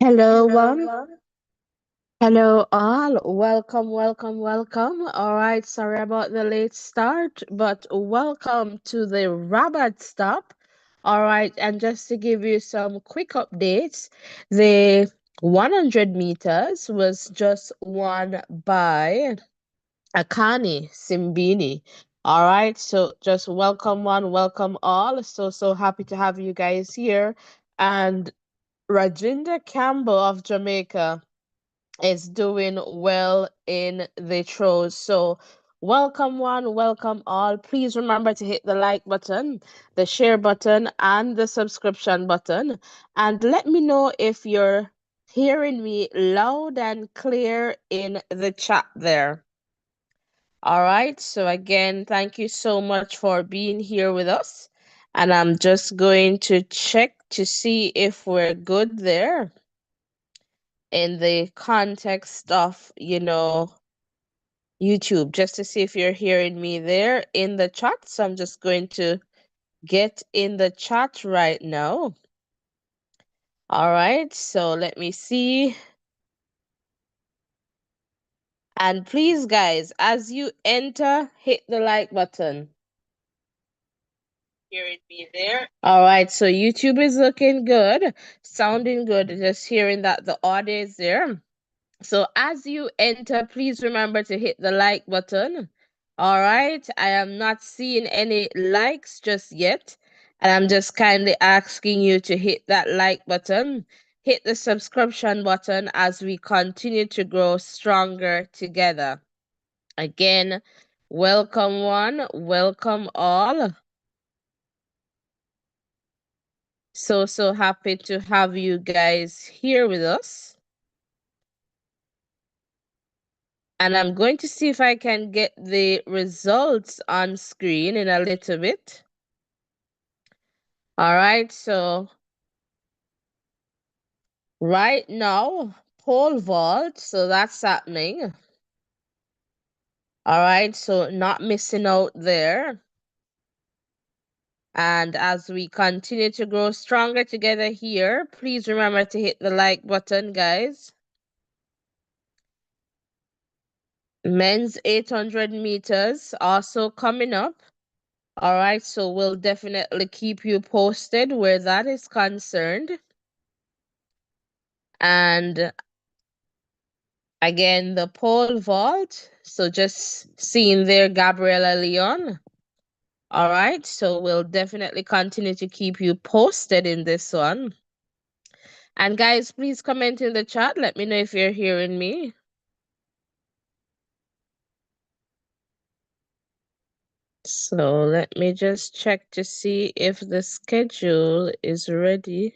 Hello, one. Hello, all. Welcome, welcome, welcome. All right, sorry about the late start, but welcome to the Rabat stop. All right, and just to give you some quick updates, the 100 meters was just won by Akani Simbini. All right, so just welcome one, welcome all. So happy to have you guys here. And Rajinda Campbell of Jamaica is doing well in the throws. So, welcome one, welcome all. Please remember to hit the like button, the share button, and the subscription button. And let me know if you're hearing me loud and clear in the chat there. All right. So, again, thank you so much for being here with us. And I'm just going to check to see if we're good there in the context of, YouTube, just to see if you're hearing me there in the chat. So I'm just going to get in the chat right now. All right, so let me see. And please, guys, as you enter, hit the like button. Hearing me there. All right, so YouTube is looking good, sounding good. Just hearing that the audio is there. So as you enter, please remember to hit the like button. All right, I am not seeing any likes just yet. And I'm just kindly asking you to hit that like button, hit the subscription button as we continue to grow stronger together. Again, welcome one, welcome all. So happy to have you guys here with us. And I'm going to see if I can get the results on screen in a little bit. All right, so right now, pole vault, so that's happening. All right, so not missing out there. And as we continue to grow stronger together here, please remember to hit the like button, guys. Men's 800 meters also coming up. All right, so we'll definitely keep you posted where that is concerned. And again, the pole vault. So just seeing there, Gabriela Leon. All right, so we'll definitely continue to keep you posted in this one. And guys, please comment in the chat. Let me know if you're hearing me. So let me just check to see if the schedule is ready.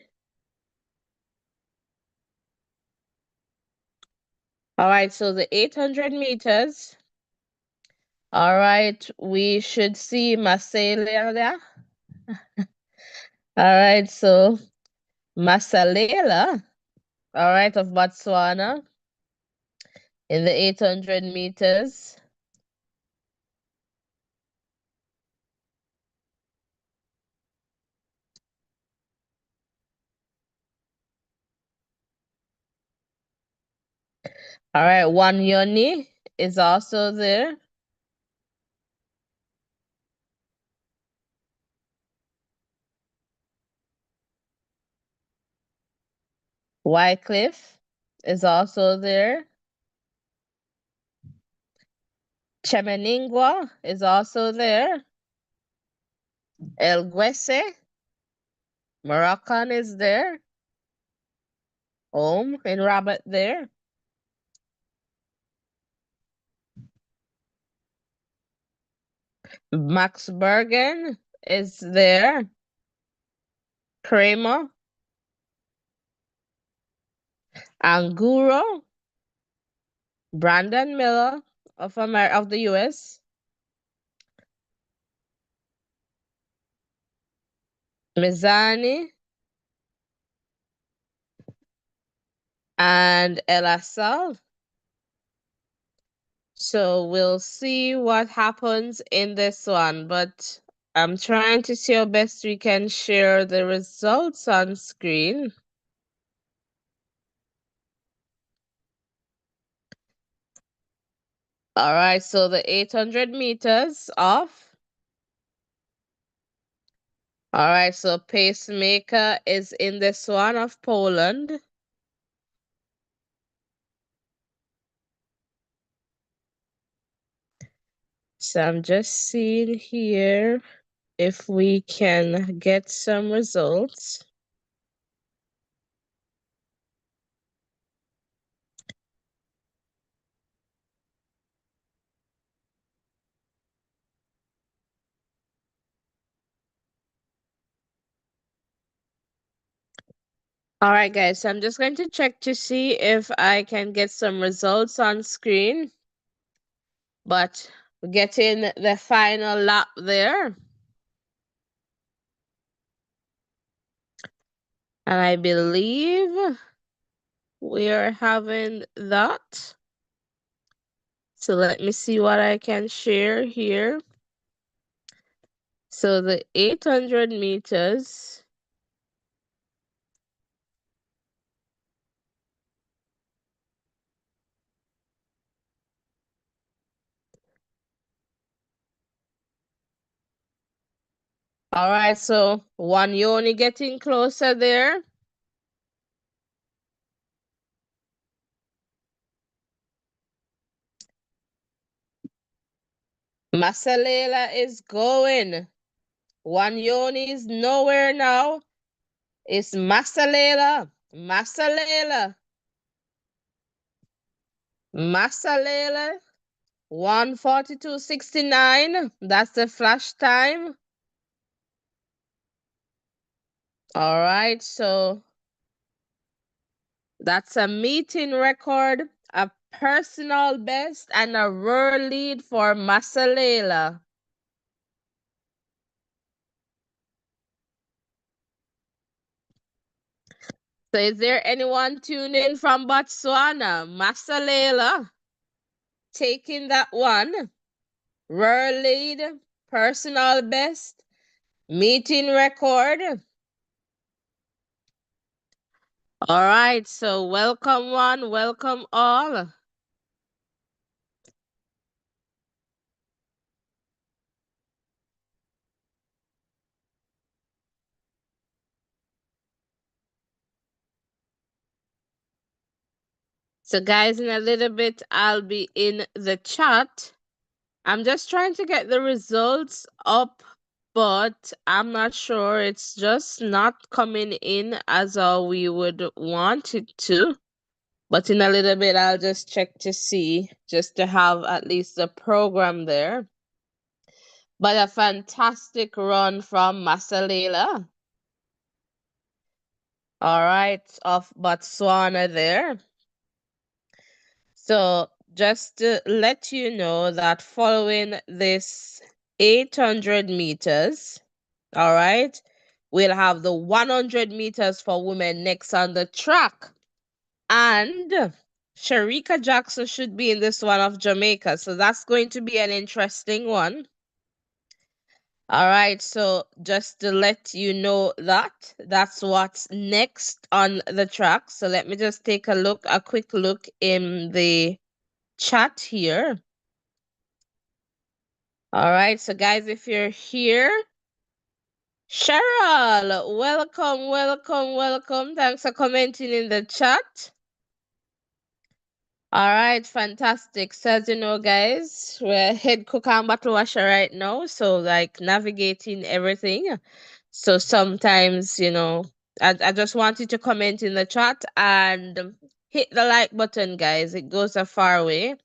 All right, so the 800 meters. All right, we should see Masalela. All right, so Masalela, all right, of Botswana in the 800 meters. All right, Wanyoni is also there. Wycliffe is also there. Chemeningwa is also there. El Guese, Moroccan is there. Home in Rabat there. Max Bergen is there. Kramer. Anguro. Brandon Miller of the US. Mizani. And El Asal. So we'll see what happens in this one, but I'm trying to see how best we can share the results on screen. All right, so the 800 meters off. All right, so pacemaker is in the Swan of Poland. So I'm just seeing here if we can get some results. All right, guys, so I'm just going to check to see if I can get some results on screen. But we're getting the final lap there. And I believe we're having that. So let me see what I can share here. So the 800 meters. All right, so one yoni getting closer there. Masalela is going. One yoni is nowhere now. It's Masalela. Masalela. Masalela. 1:42.69. That's the flash time. All right, so that's a meeting record, a personal best, and a world lead for Masalela. So is there anyone tuned in from Botswana? Masalela taking that one. World lead, personal best, meeting record. All right, so welcome one, welcome all. So guys, in a little bit, I'll be in the chat. I'm just trying to get the results up, but I'm not sure. It's just not coming in as we would want it to. But in a little bit, I'll just check to see, just to have at least the program there. But a fantastic run from Masalela. All right, of Botswana there. So just to let you know that following this 800 meters, all right, we'll have the 100 meters for women next on the track. And Sharika Jackson should be in this one of Jamaica. So that's going to be an interesting one. All right, so just to let you know that that's what's next on the track. So let me just take a quick look in the chat here. All right, so guys, if you're here, Cheryl, welcome, welcome, welcome. Thanks for commenting in the chat. All right, fantastic. So as you know, guys, we're head cook and bottle washer right now. So like navigating everything. So sometimes, I just want you to comment in the chat and hit the like button, guys. It goes a far way.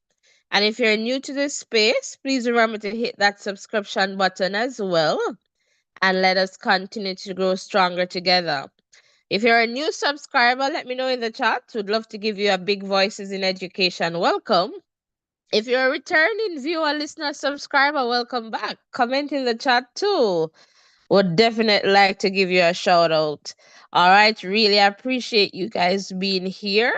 And if you're new to this space, please remember to hit that subscription button as well. And let us continue to grow stronger together. If you're a new subscriber, let me know in the chat. Would love to give you a Big Voices in Education welcome. If you're a returning viewer, listener, subscriber, welcome back. Comment in the chat too. Would definitely like to give you a shout out. All right, really appreciate you guys being here.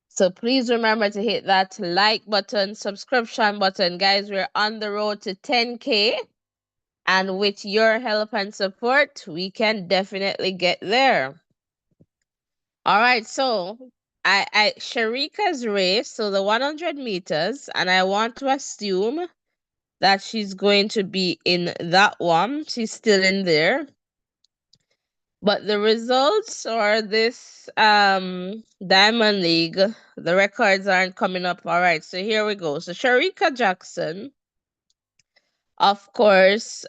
So please remember to hit that like button, subscription button. Guys, we're on the road to 10K. And with your help and support, we can definitely get there. All right, so Sharika's race, so the 100 meters, and I want to assume that she's going to be in that one. She's still in there. But the results are this Diamond League. The records aren't coming up. All right, so here we go. So Sharika Jackson, of course,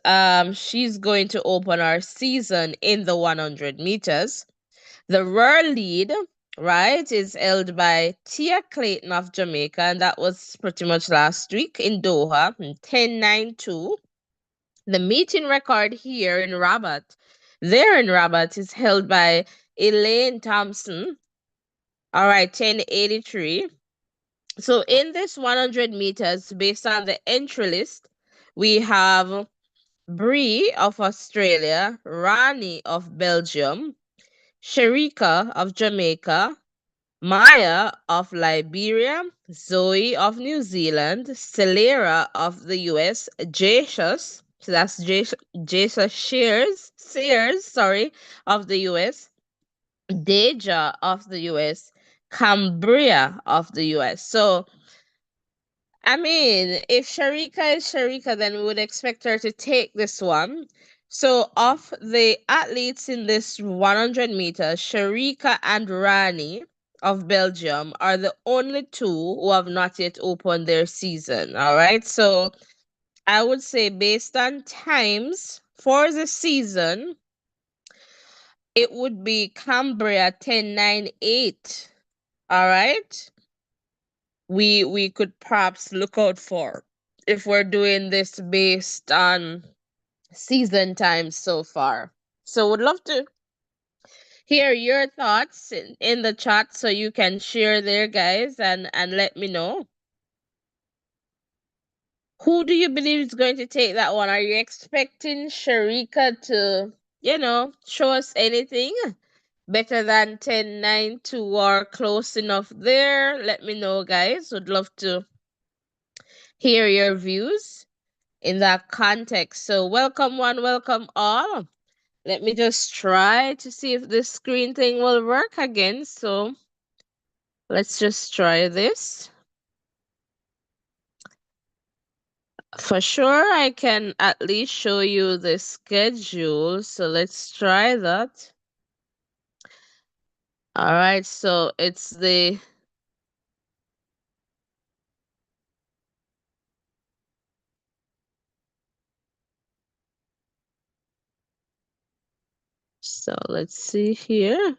she's going to open our season in the 100 meters. The rare lead, right, is held by Tia Clayton of Jamaica, and that was pretty much last week in Doha, 10.92. The meeting record here in Rabat, there in Rabat, is held by Elaine Thompson. All right, 10.83. So in this 100 meters, based on the entry list, we have Bree of Australia, Rani of Belgium, Sharika of Jamaica, Maya of Liberia, Zoe of New Zealand, Celera of the US, Jesus, so that's Jesus Sears, sorry, of the US, Deja of the US, Cambria of the US. So, I mean, if Sharika is Sharika, then we would expect her to take this one. So, of the athletes in this 100 meters, Sharika and Rani of Belgium are the only two who have not yet opened their season. All right. So, I would say, based on times for the season, it would be Cambria 10.98. All right. We could perhaps look out for if we're doing this based on season times so far. So would love to hear your thoughts in the chat so you can share there, guys, and let me know. Who do you believe is going to take that one? Are you expecting Sharika to, show us anything better than 10.92 or close enough there? Let me know, guys. Would love to hear your views in that context. So welcome one, welcome all. Let me just try to see if this screen thing will work again. So let's just try this. For sure, I can at least show you the schedule. So let's try that. All right, so it's the so let's see here.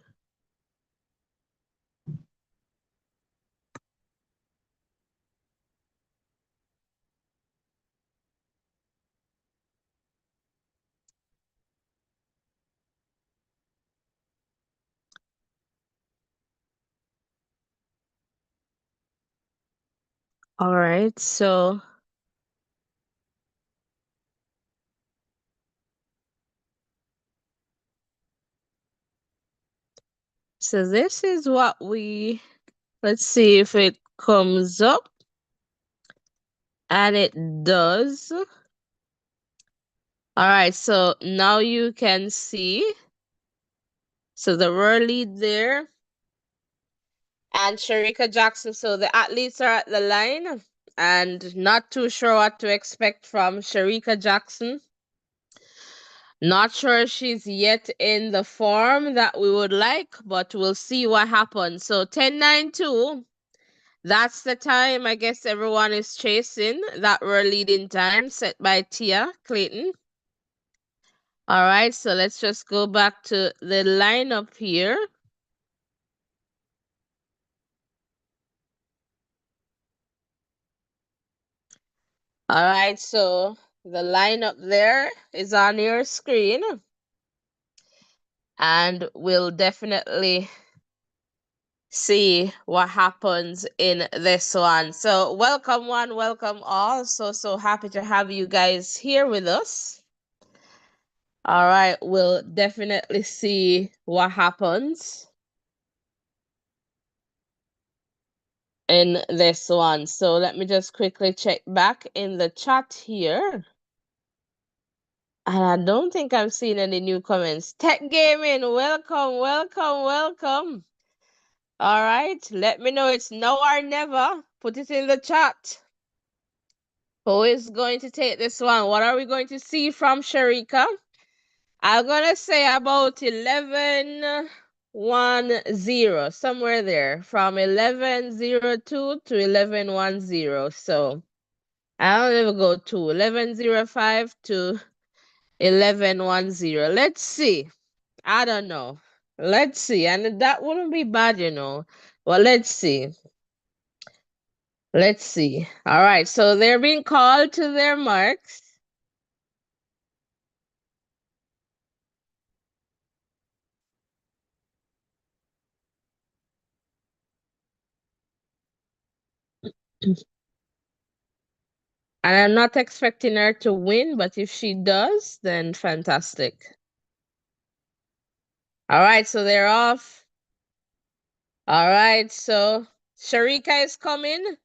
All right, so this is what let's see if it comes up, and it does. All right, so now you can see. So the raw lead there and Sharika Jackson. So the athletes are at the line and not too sure what to expect from Sharika Jackson. Not sure she's yet in the form that we would like, but we'll see what happens. So 10.92, that's the time I guess everyone is chasing, that we're leading time set by Tia Clayton. All right, so let's just go back to the lineup here. All right, so the lineup there is on your screen, and we'll definitely see what happens in this one. So welcome one, welcome all. So happy to have you guys here with us. All right, we'll definitely see what happens in this one. So let me just quickly check back in the chat here. And I don't think I've seen any new comments. Tech Gaming, welcome, welcome, welcome. All right. Let me know it's now or never. Put it in the chat. Who is going to take this one? What are we going to see from Sharika? I'm gonna say about 1110, somewhere there, from 1102 to 1110. So I don't ever go to 1105 to 1110. Let's see. I don't know. Let's see. And that wouldn't be bad, you know. Well, let's see. Let's see. All right. So they're being called to their marks. And I'm not expecting her to win, but if she does, then fantastic. All right, so they're off. All right, so Sharika is coming.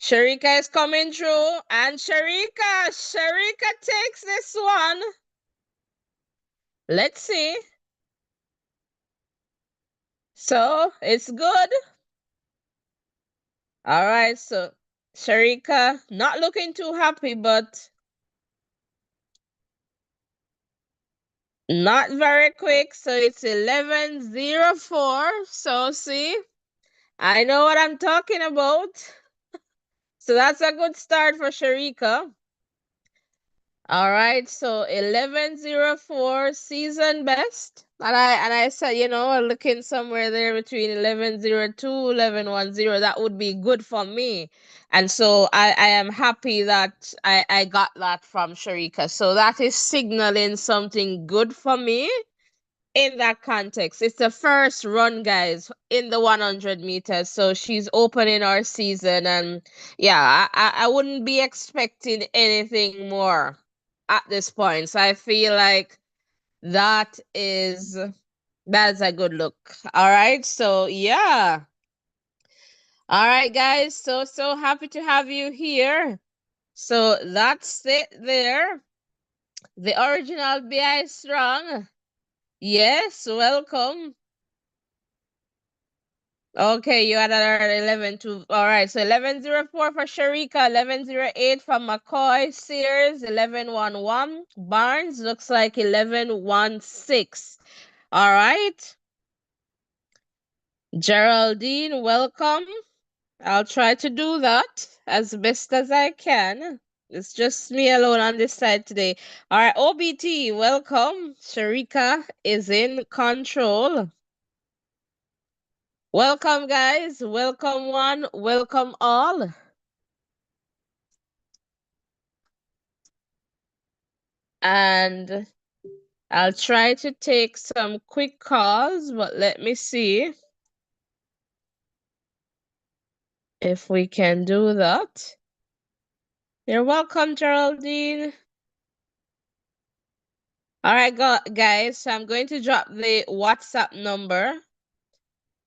Sharika is coming through. And Sharika takes this one. Let's see. So it's good. All right, so Sharika not looking too happy, but not very quick. So it's 11:04. So see, I know what I'm talking about. So that's a good start for Sharika. All right, so 11:04 season best. And I said, you know, looking somewhere there between 11:02, 11:10, that would be good for me. And so I am happy that I got that from Sharika. So that is signaling something good for me in that context. It's the first run, guys, in the 100 meters. So she's opening our season. And yeah, I wouldn't be expecting anything more at this point. So I feel like that's a good look. All right. So yeah. All right, guys. So happy to have you here. So that's it there. The original BI Strong. Yes, welcome. Okay, you had another 11 to, all right, so 11:04 for Sharika, 11:08 from McCoy, Sears, 11:11, Barnes, looks like 11:16. All right, Geraldine, welcome. I'll try to do that as best as I can. It's just me alone on this side today. All right, OBT, welcome. Sharika is in control. Welcome, guys. Welcome, one. Welcome, all. And I'll try to take some quick calls, but let me see if we can do that. You're welcome, Geraldine. All right, guys, so I'm going to drop the WhatsApp number.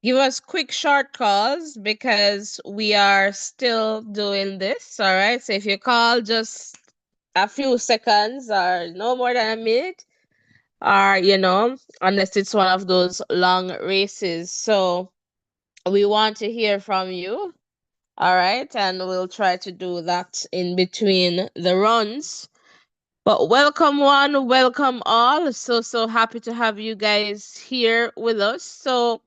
Give us quick short calls because we are still doing this. All right, so if you call just a few seconds or no more than a minute, or you know, unless it's one of those long races. So we want to hear from you. All right, and we'll try to do that in between the runs. But welcome, one, welcome all. So happy to have you guys here with us. So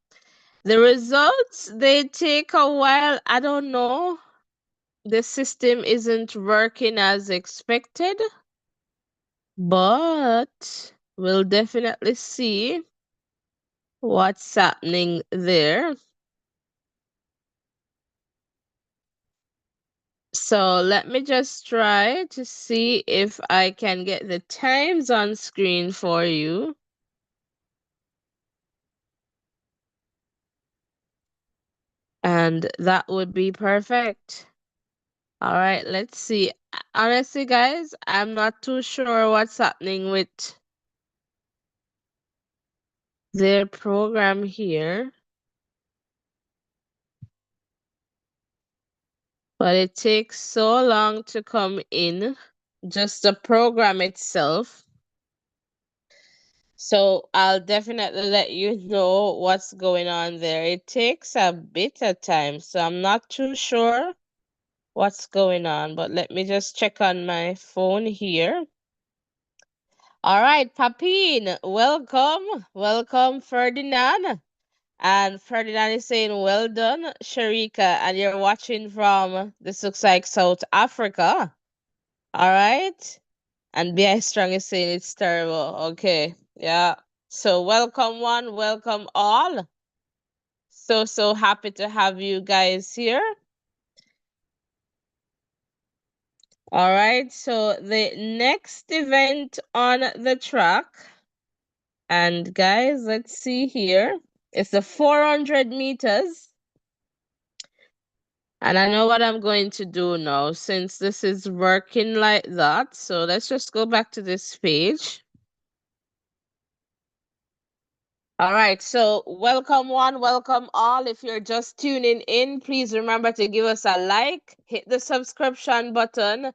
the results, they take a while. I don't know. The system isn't working as expected, but we'll definitely see what's happening there. So let me just try to see if I can get the times on screen for you. And that would be perfect. All right, let's see. Honestly, guys, I'm not too sure what's happening with their program here. But it takes so long to come in, just the program itself. So I'll definitely let you know what's going on there. It takes a bit of time, so I'm not too sure what's going on, but let me just check on my phone here. All right, Papine, welcome. Welcome, Ferdinand. And Ferdinand is saying, well done, Sharika. And you're watching from, this looks like South Africa. All right. And B.I. Strong is saying it's terrible. Okay. Yeah. So welcome one, welcome all. So happy to have you guys here. All right. So the next event on the track, and guys, let's see here. It's the 400 meters. And I know what I'm going to do now since this is working like that. So let's just go back to this page. All right, so welcome one, welcome all. If you're just tuning in, please remember to give us a like, hit the subscription button,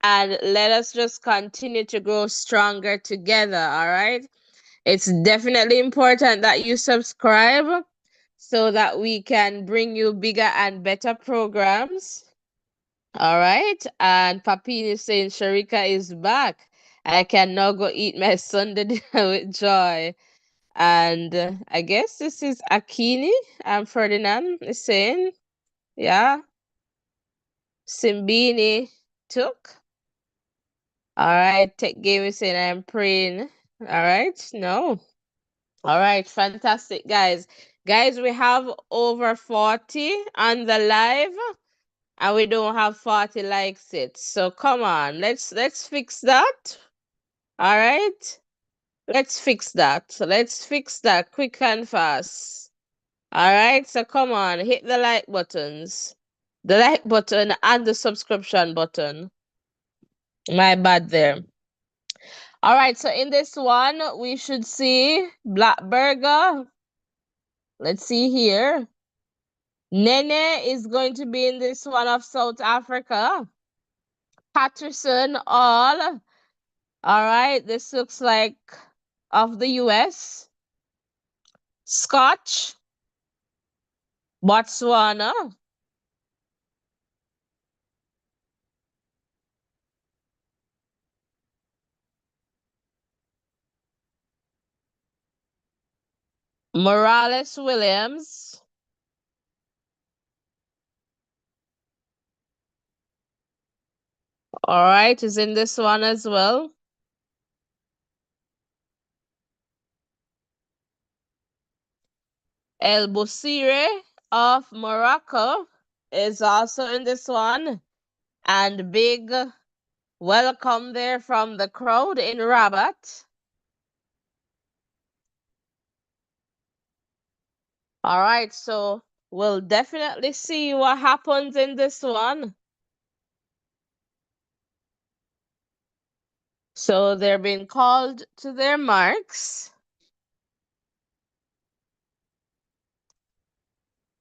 and let us just continue to grow stronger together. All right, it's definitely important that you subscribe so that we can bring you bigger and better programs. All right. And Papine is saying Sharika is back. I can now go eat my Sunday dinner with joy. And I guess this is Akini and Ferdinand is saying, yeah, Simbini took. All right. Tech Game is saying I'm praying. All right. No. All right. Fantastic, guys. Guys, we have over 40 on the live. And we don't have 40 likes it. So come on, let's fix that. All right? Let's fix that. So let's fix that quick and fast. All right? So come on, hit the like buttons. The like button and the subscription button. My bad there. All right, so in this one, we should see Black Burger. Let's see here. Nene is going to be in this one of South Africa. Patterson All. All right, this looks like of the US. Scotch, Botswana, Morales Williams, all right, is in this one as well. El Busire of Morocco is also in this one. And big welcome there from the crowd in Rabat. All right, so we'll definitely see what happens in this one. So they're being called to their marks.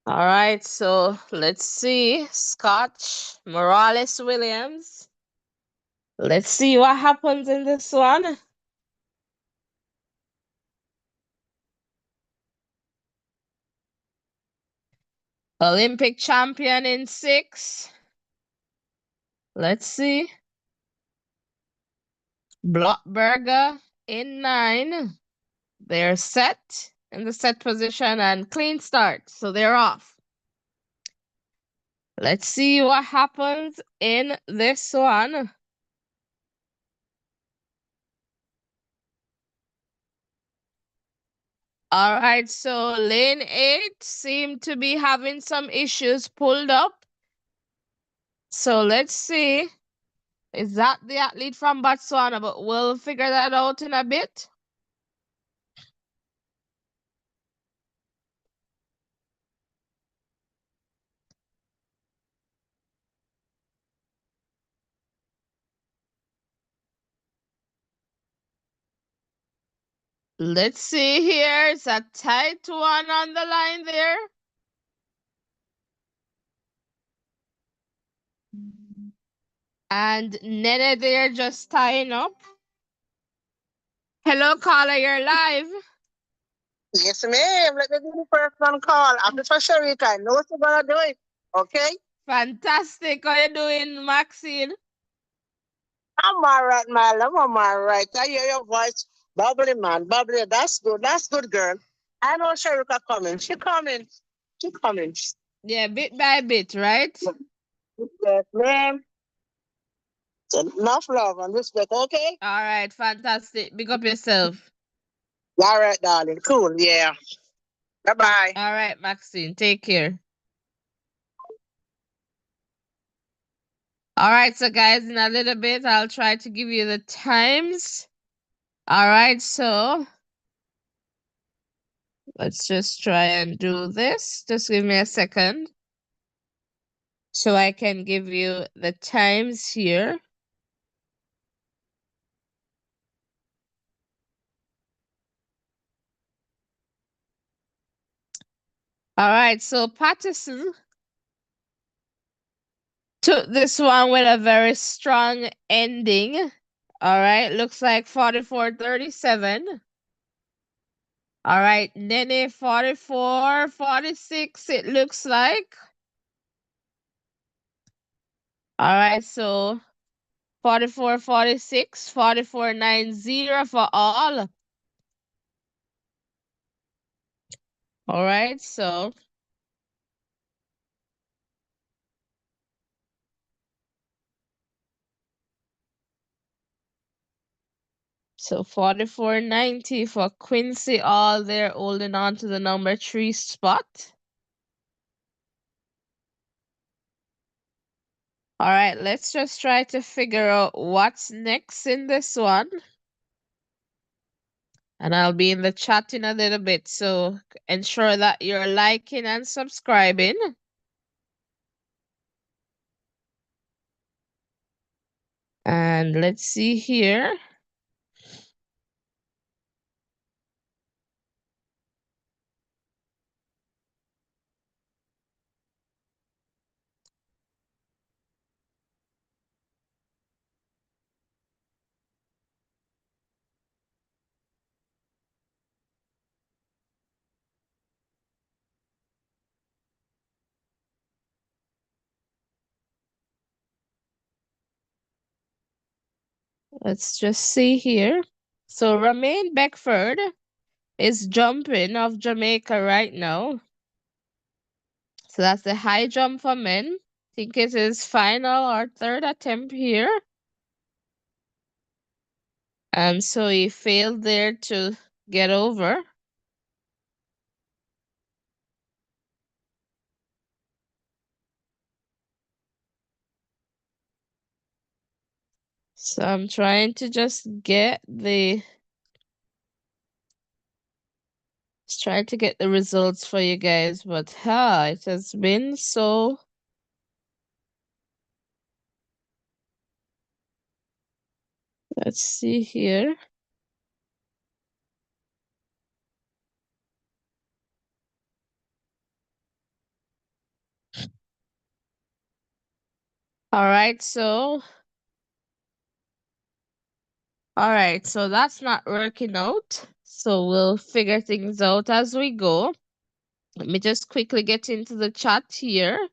All right, so let's see. Scotch, Morales Williams. Let's see what happens in this one. Olympic champion in 6. Let's see. Blockberger in 9. They're set in the set position and clean start. So they're off. Let's see what happens in this one. All right, so lane 8 seemed to be having some issues pulled up. So let's see. Is that the athlete from Botswana? But we'll figure that out in a bit. Let's see here. It's a tight one on the line there. And Nene there just tying up. Hello, caller, you're live. Yes, ma'am. Let me do the first one call. After for Sharika, I know what you're gonna do it. Okay? Fantastic. How you doing, Maxine? I'm all right, my love. I'm all right. I hear your voice. Bubbly, man. Bubbly. That's good. That's good, girl. I know Sharika coming. She coming. She coming. Yeah, bit by bit, right? Yes, ma'am. Enough love and respect, okay? All right, fantastic. Big up yourself. All right, darling. Cool. Yeah. Bye bye. All right, Maxine, take care. All right, so guys, in a little bit, I'll try to give you the times. All right, so let's just try and do this. Just give me a second so I can give you the times here. All right, so Patterson took this one with a very strong ending. All right, looks like 44-37. All right, Nene 44-46, it looks like. All right, so 44-46, 44-90 for all. All right, so so 44-90 for Quincy all there holding on to the number 3 spot. All right, let's just try to figure out what's next in this one. And I'll be in the chat in a little bit, so ensure that you're liking and subscribing. And let's see here. Let's just see here. So Romain Beckford is jumping of Jamaica right now. So that's the high jump for men. I think it is final or third attempt here. And so he failed there to get over. So I'm trying to just get the results for you guys, but it has been so. Let's see here. All right, so that's not working out. So we'll figure things out as we go. Let me just quickly get into the chat here.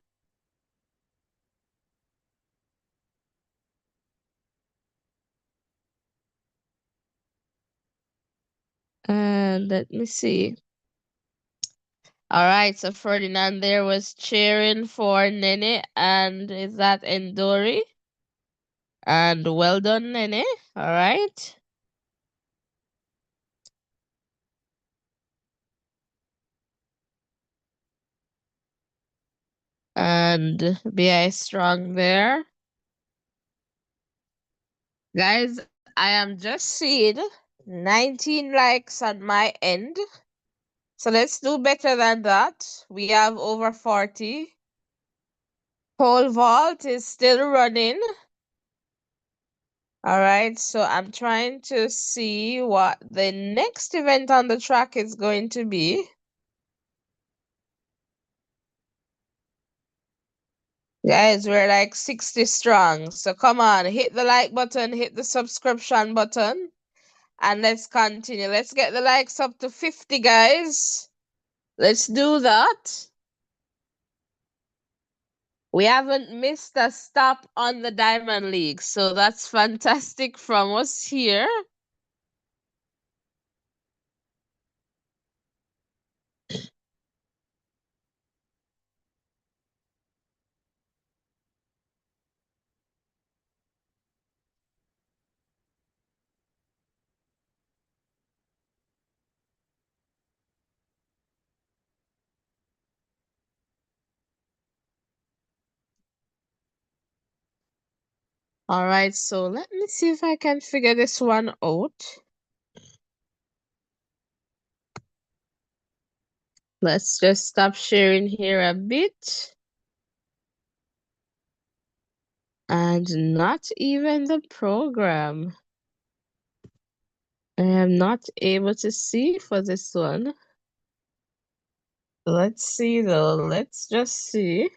And let me see. All right, so Ferdinand there was cheering for Nene, and is that Endori? And well done, Nene. All right. And BI strong there. Guys, I am just seeing 19 likes on my end. So let's do better than that. We have over 40. Pole vault is still running. All right, so I'm trying to see what the next event on the track is going to be. Guys, we're like 60 strong. So come on, hit the like button, hit the subscription button. And let's continue. Let's get the likes up to 50, guys. Let's do that. We haven't missed a stop on the Diamond League, so that's fantastic from us here. All right, so let me see if I can figure this one out. Let's just stop sharing here a bit. And not even the program. I am not able to see for this one. Let's see though. Let's just see.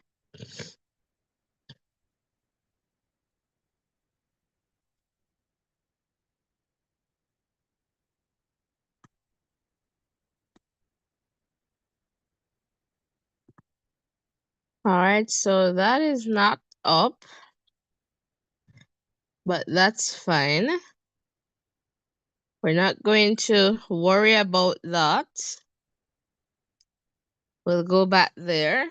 All right, so that is not up, but that's fine. We're not going to worry about that. We'll go back there.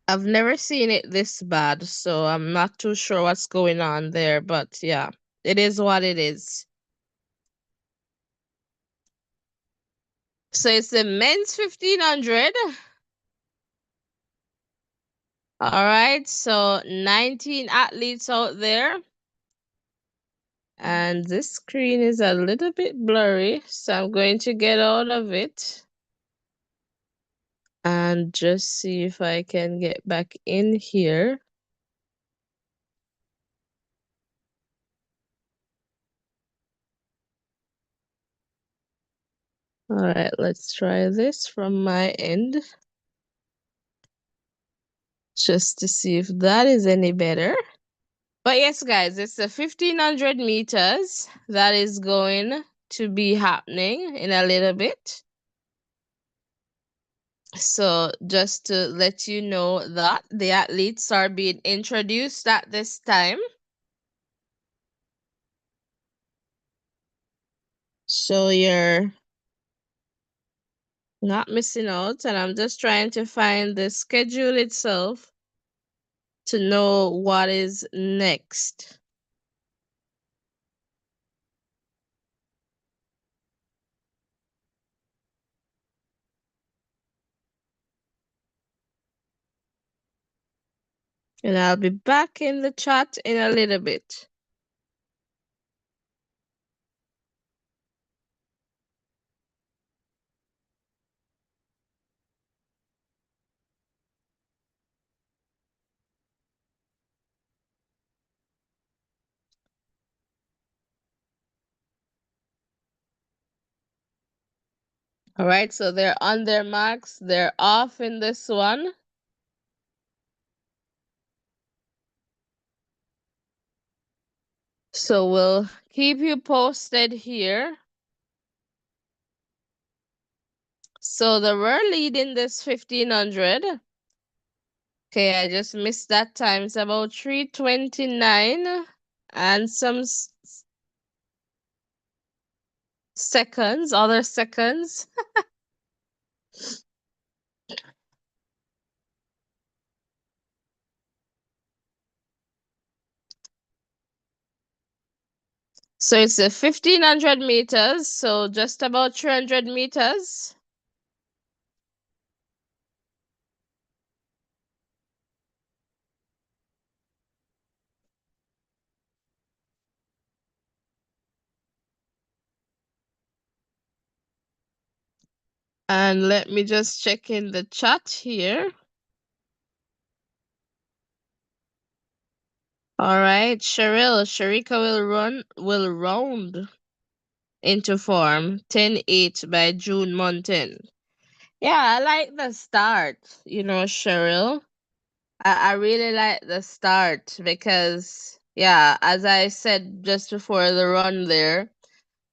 I've never seen it this bad, so I'm not too sure what's going on there, but yeah, it is what it is. So it's the men's 1500. All right, so 19 athletes out there. And this screen is a little bit blurry, so I'm going to get out of it and just see if I can get back in here. All right, let's try this from my end just to see if that is any better. But yes, guys, it's the 1500 meters that is going to be happening in a little bit. So just to let you know that the athletes are being introduced at this time. So you're not missing out, and I'm just trying to find the schedule itself to know what is next. And I'll be back in the chat in a little bit. All right, so they're on their marks, they're off in this one. So we'll keep you posted here. So the we're leading this 1500. Okay, I just missed that time. It's about 3:29 and some seconds, other seconds. So it's a 1500 meters, so just about 300 meters. And let me just check in the chat here. All right, Sharika will round into form 10-8 by June month end. Yeah, I like the start, Cheryl. I really like the start because, yeah, as I said just before the run there,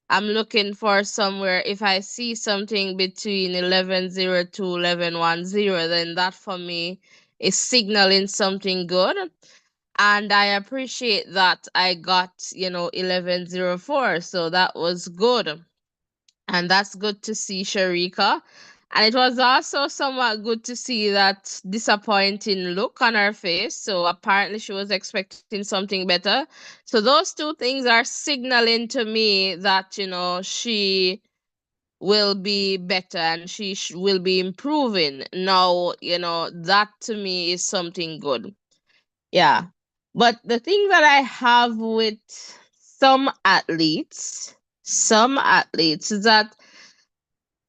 I'm looking for somewhere. If I see something between 11:02 11:10, then that for me is signaling something good. And I appreciate that I got, 11:04. So that was good. And that's good to see, Sharika. And it was also somewhat good to see that disappointing look on her face. So apparently she was expecting something better. So those two things are signaling to me that, she will be better and she will be improving. Now, that to me is something good. Yeah. But the thing that I have with some athletes is that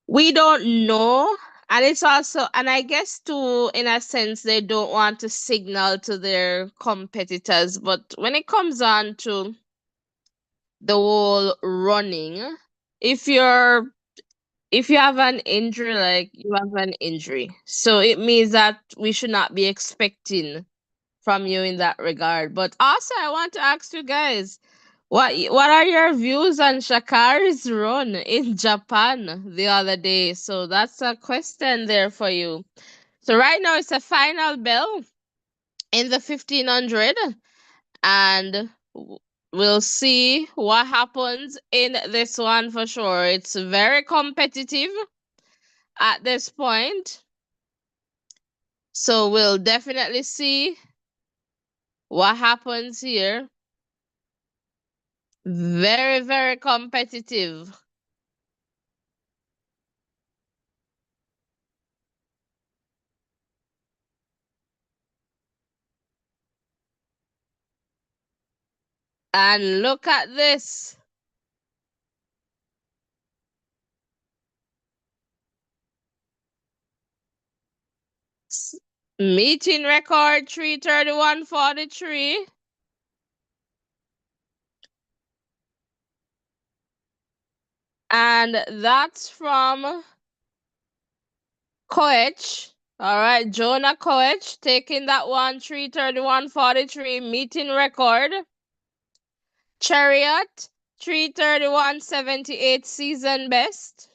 we don't know, and it's also, and I guess too, in a sense, they don't want to signal to their competitors. But when it comes on to the whole running, if you're if you have an injury, like you have an injury, so it means that we should not be expecting from you in that regard. But also, I want to ask you guys, what are your views on Shakari's run in Japan the other day? So that's a question there for you. So right now it's a final bell in the 1500, and we'll see what happens in this one for sure. It's very competitive at this point. So we'll definitely see what happens here. Very, very competitive. And look at this. Meeting record 3:31:43. And that's from Coach. All right, Jonah Coach taking that one 3:31:43 meeting record. Chariot 3:31:78 season best.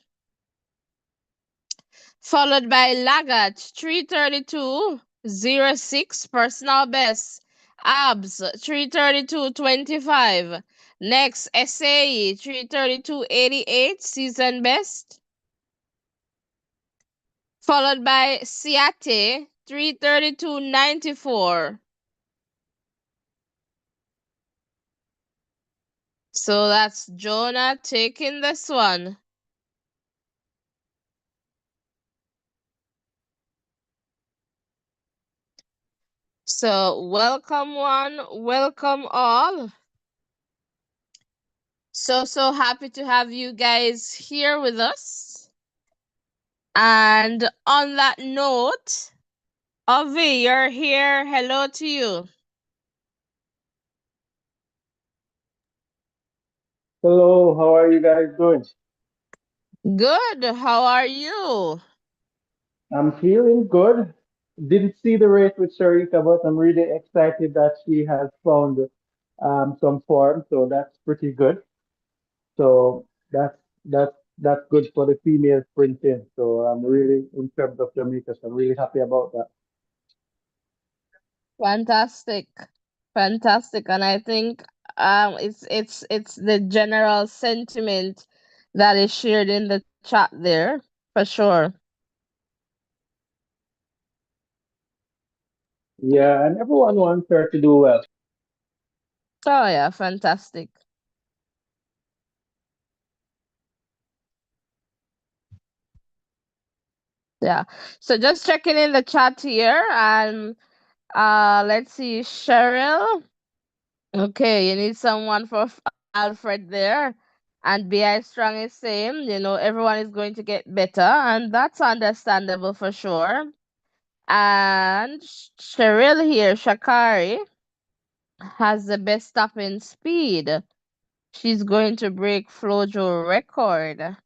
Followed by Lagat 3:32:06 personal best. Abs 3:32:25. Next SAE 3:32:88 season best. Followed by Siate 3:32:94. So that's Jonah taking this one. So welcome one, welcome all. So happy to have you guys here with us. And on that note, Avi, you're here. Hello to you. Hello, how are you guys doing? Good. How are you? I'm feeling good. Didn't see the race with Sharika, but I'm really excited that she has found some form, so that's pretty good. So that's good for the female sprinting. So I'm really in terms of Jamaica, so I'm really happy about that. Fantastic. Fantastic. And I think it's the general sentiment that is shared in the chat there, for sure. Yeah, and everyone wants her to do well. Oh yeah, fantastic. Yeah. So just checking in the chat here, and let's see, Cheryl. Okay, you need someone for Alfred there. And BI Strong is saying, everyone is going to get better, and that's understandable for sure. And Cheryl here, Shakari, has the best stopping speed. She's going to break Flojo record.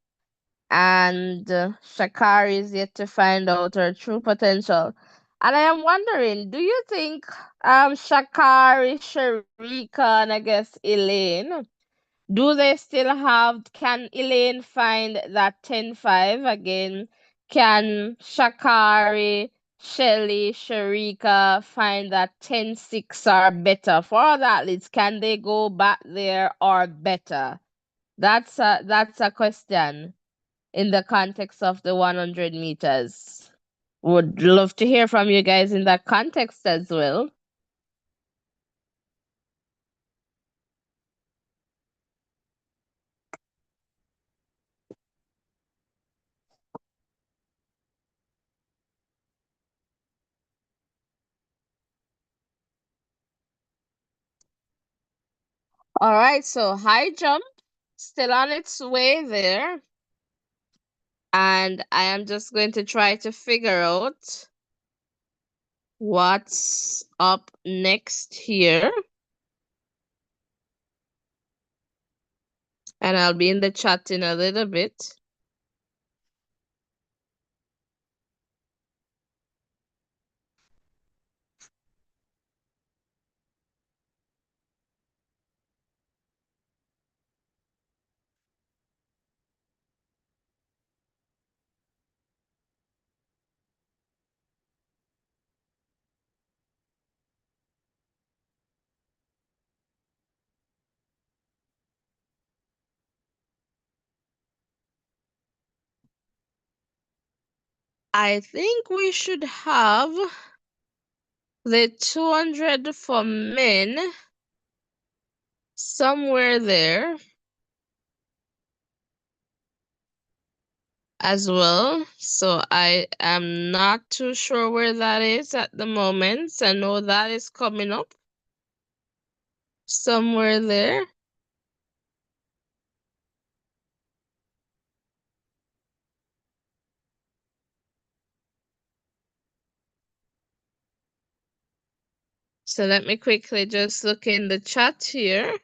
and Shakari is yet to find out her true potential. And I am wondering, do you think Shakari, Sharika, and I guess Elaine, do they still have, can Elaine find that 10-5 again? Can Shakari, Shelly, Sharika find that 10-6 or better? For all the athletes, can they go back there or better? That's a question in the context of the 100 meters. Would love to hear from you guys in that context as well. All right, so high jump still on its way there. And I am just going to try to figure out what's up next here. And I'll be in the chat in a little bit. I think we should have the 200 for men somewhere there as well. So I am not too sure where that is at the moment. I know that is coming up somewhere there. So let me quickly just look in the chat here.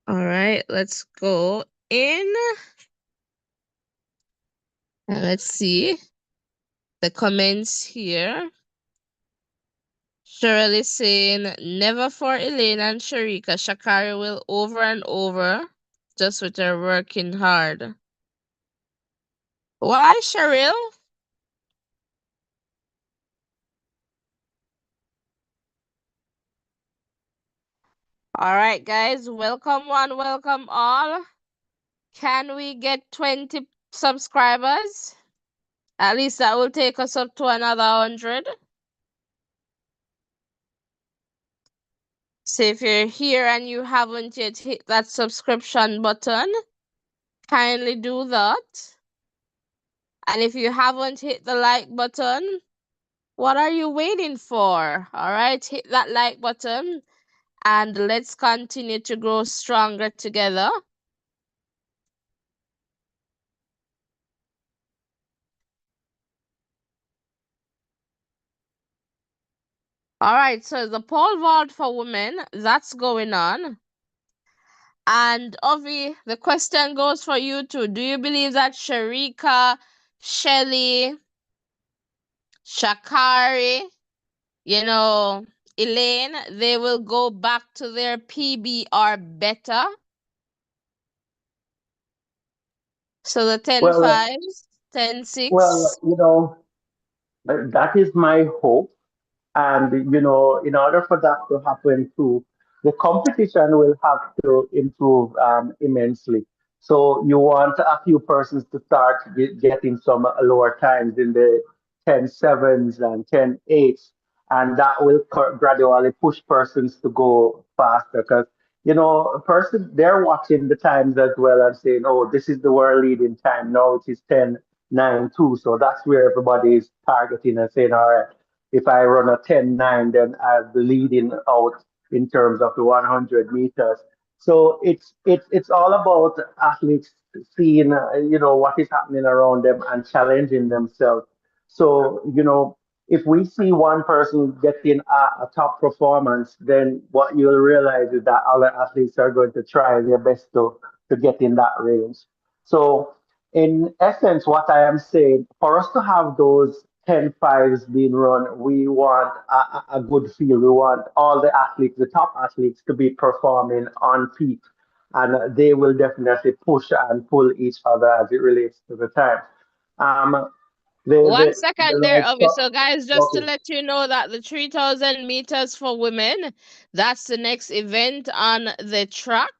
All right, let's go in and let's see the comments here. Shirley saying, never for Elaine and Sharika. Shakari will over and over just with her working hard. Why, Cheryl? All right, guys, welcome one, welcome all. Can we get 20 subscribers? At least that will take us up to another 100. So if you're here and you haven't yet hit that subscription button, kindly do that. And if you haven't hit the like button, what are you waiting for? All right, hit that like button and let's continue to grow stronger together. All right, so the pole vault for women, that's going on. And Ovi, the question goes for you too. Do you believe that Sharika, Shelly, Shakari, Elaine, they will go back to their PB or better? So the 10 Well, fives, 10 well, 6. that is my hope. And, in order for that to happen too, the competition will have to improve immensely. So you want a few persons to start getting some lower times in the 10 sevens and 10 8s, and that will gradually push persons to go faster because, a person, they're watching the times as well and saying, oh, this is the world leading time. Now it is 10 9 too. So that's where everybody is targeting and saying, all right, if I run a 10 9, then I'll be leading out in terms of the 100 meters. So it's all about athletes seeing what is happening around them and challenging themselves. So if we see one person getting a top performance, then what you'll realize is that other athletes are going to try their best to to get in that range. So, in essence, what I am saying, for us to have those 10 5s being run, we want a good field. We want all the athletes, the top athletes, to be performing on peak. And they will definitely push and pull each other as it relates to the time. Um, One the second there, large Ovi. top, So, guys, just to okay. let you know that the 3,000 meters for women, that's the next event on the track.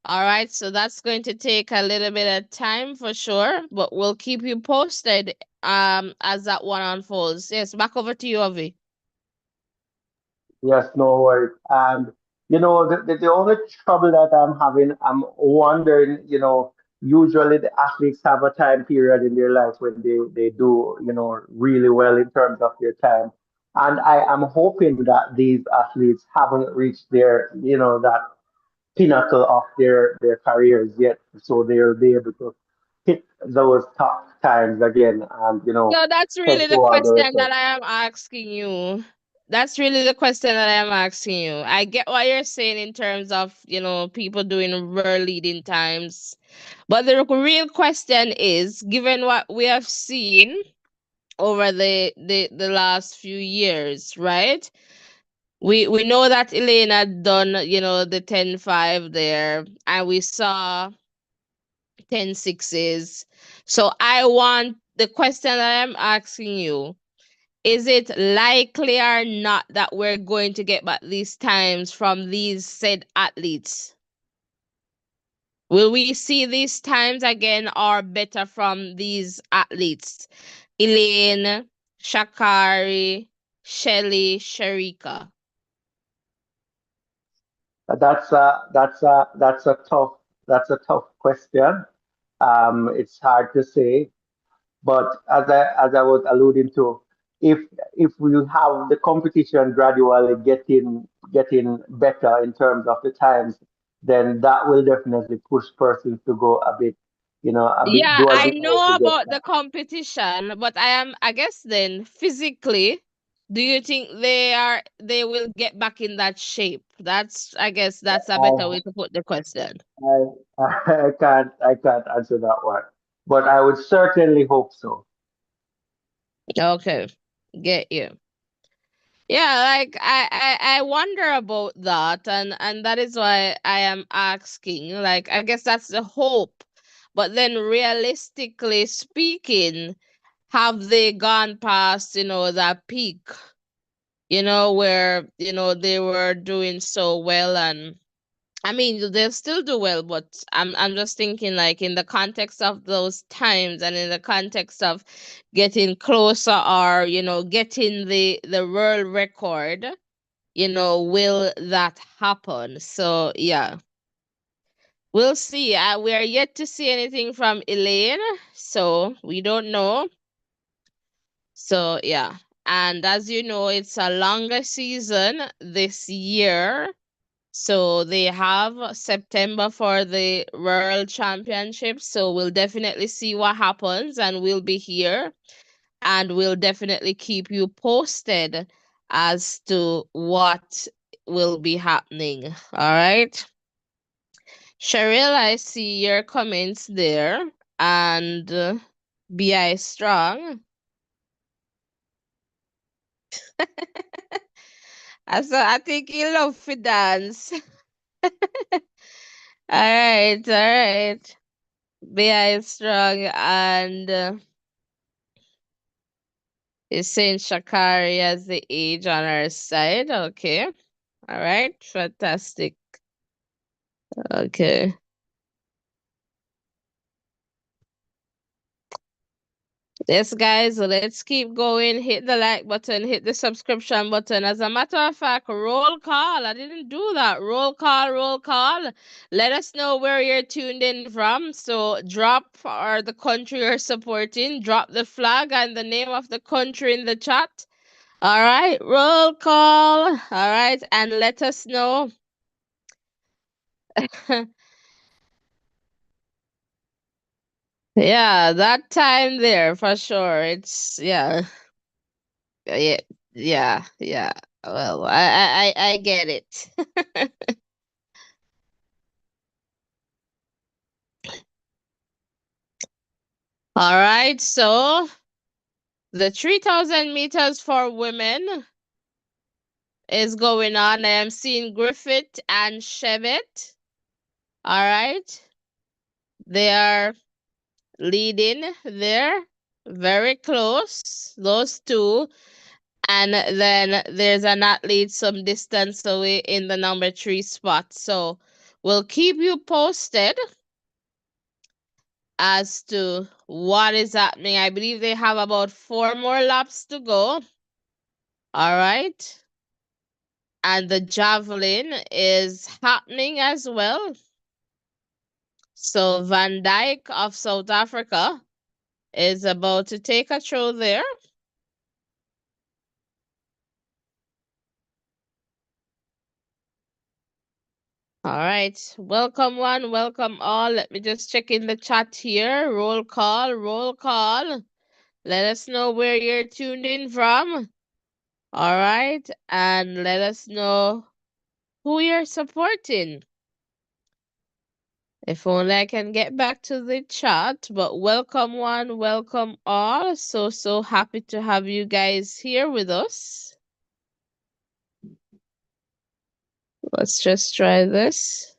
All right, so that's going to take a little bit of time for sure, but we'll keep you posted as that one unfolds. Yes, back over to you, Ovi. Yes, no worries. And the only trouble that I'm having, I'm wondering, usually the athletes have a time period in their life when they do, really well in terms of their time. And I am hoping that these athletes haven't reached that pinnacle of their careers yet. So they'll be able to hit those top times again and, No, that's head really the toward the question record. that I am asking you. That's really the question that I am asking you. I get what you're saying in terms of, people doing world leading times. But the real question is, given what we have seen over the last few years, right? We know that Elaine had done, the 10-5 there, and we saw 10-6s. So I want the question that I'm asking you, is it likely or not that we're going to get back these times from these said athletes? Will we see these times again or better from these athletes? Elaine, Shakari, Shelly, Sharika. That's a tough question. It's hard to say, but as I was alluding to, if if we have the competition gradually getting better in terms of the times, then that will definitely push persons to go a bit, Yeah, do a I bit more to know get about the that. competition, but I guess then physically, do you think they will get back in that shape? I guess that's a better way I to put the question. I I can't answer that one, but I would certainly hope so. Okay, get you. Yeah, like I wonder about that, and that is why I am asking. Like, I guess that's the hope. But then realistically speaking, have they gone past, that peak, where, they were doing so well, and I mean, they'll still do well, but I'm just thinking, like, in the context of those times and in the context of getting closer, or, getting the world record, will that happen? So yeah, we'll see. We are yet to see anything from Elaine, so we don't know. So yeah. And as you know, it's a longer season this year. So they have September for the World Championship. So we'll definitely see what happens, and we'll be here, and we'll definitely keep you posted as to what will be happening. All right. Cheryl, I see your comments there. And BI Strong. I think you love to dance. All right, all right. BI Strong, and is saying Shakari as the age on our side. Okay. All right. Fantastic. Okay. Yes, guys, let's keep going. Hit the like button, hit the subscription button. As a matter of fact, roll call. I didn't do that. Roll call, roll call. Let us know where you're tuned in from. So drop or the country you're supporting, drop the flag and the name of the country in the chat. All right, roll call. All right, and let us know. Yeah, that time there for sure. It's yeah. Yeah, yeah, yeah. Well, I get it. All right, so the 3,000 meters for women is going on. I am seeing Griffith and Chevet. All right, they are leading there, very close, those two. And then there's an athlete some distance away in the number 3 spot. So we'll keep you posted as to what is happening. I believe they have about 4 more laps to go. All right. And the javelin is happening as well. So Van Dyke of South Africa is about to take a throw there. All right. Welcome one, welcome all. Let me just check in the chat here. Roll call, roll call. Let us know where you're tuned in from. All right. And let us know who you're supporting. If only I can get back to the chat, but welcome one, welcome all. So happy to have you guys here with us. Let's just try this.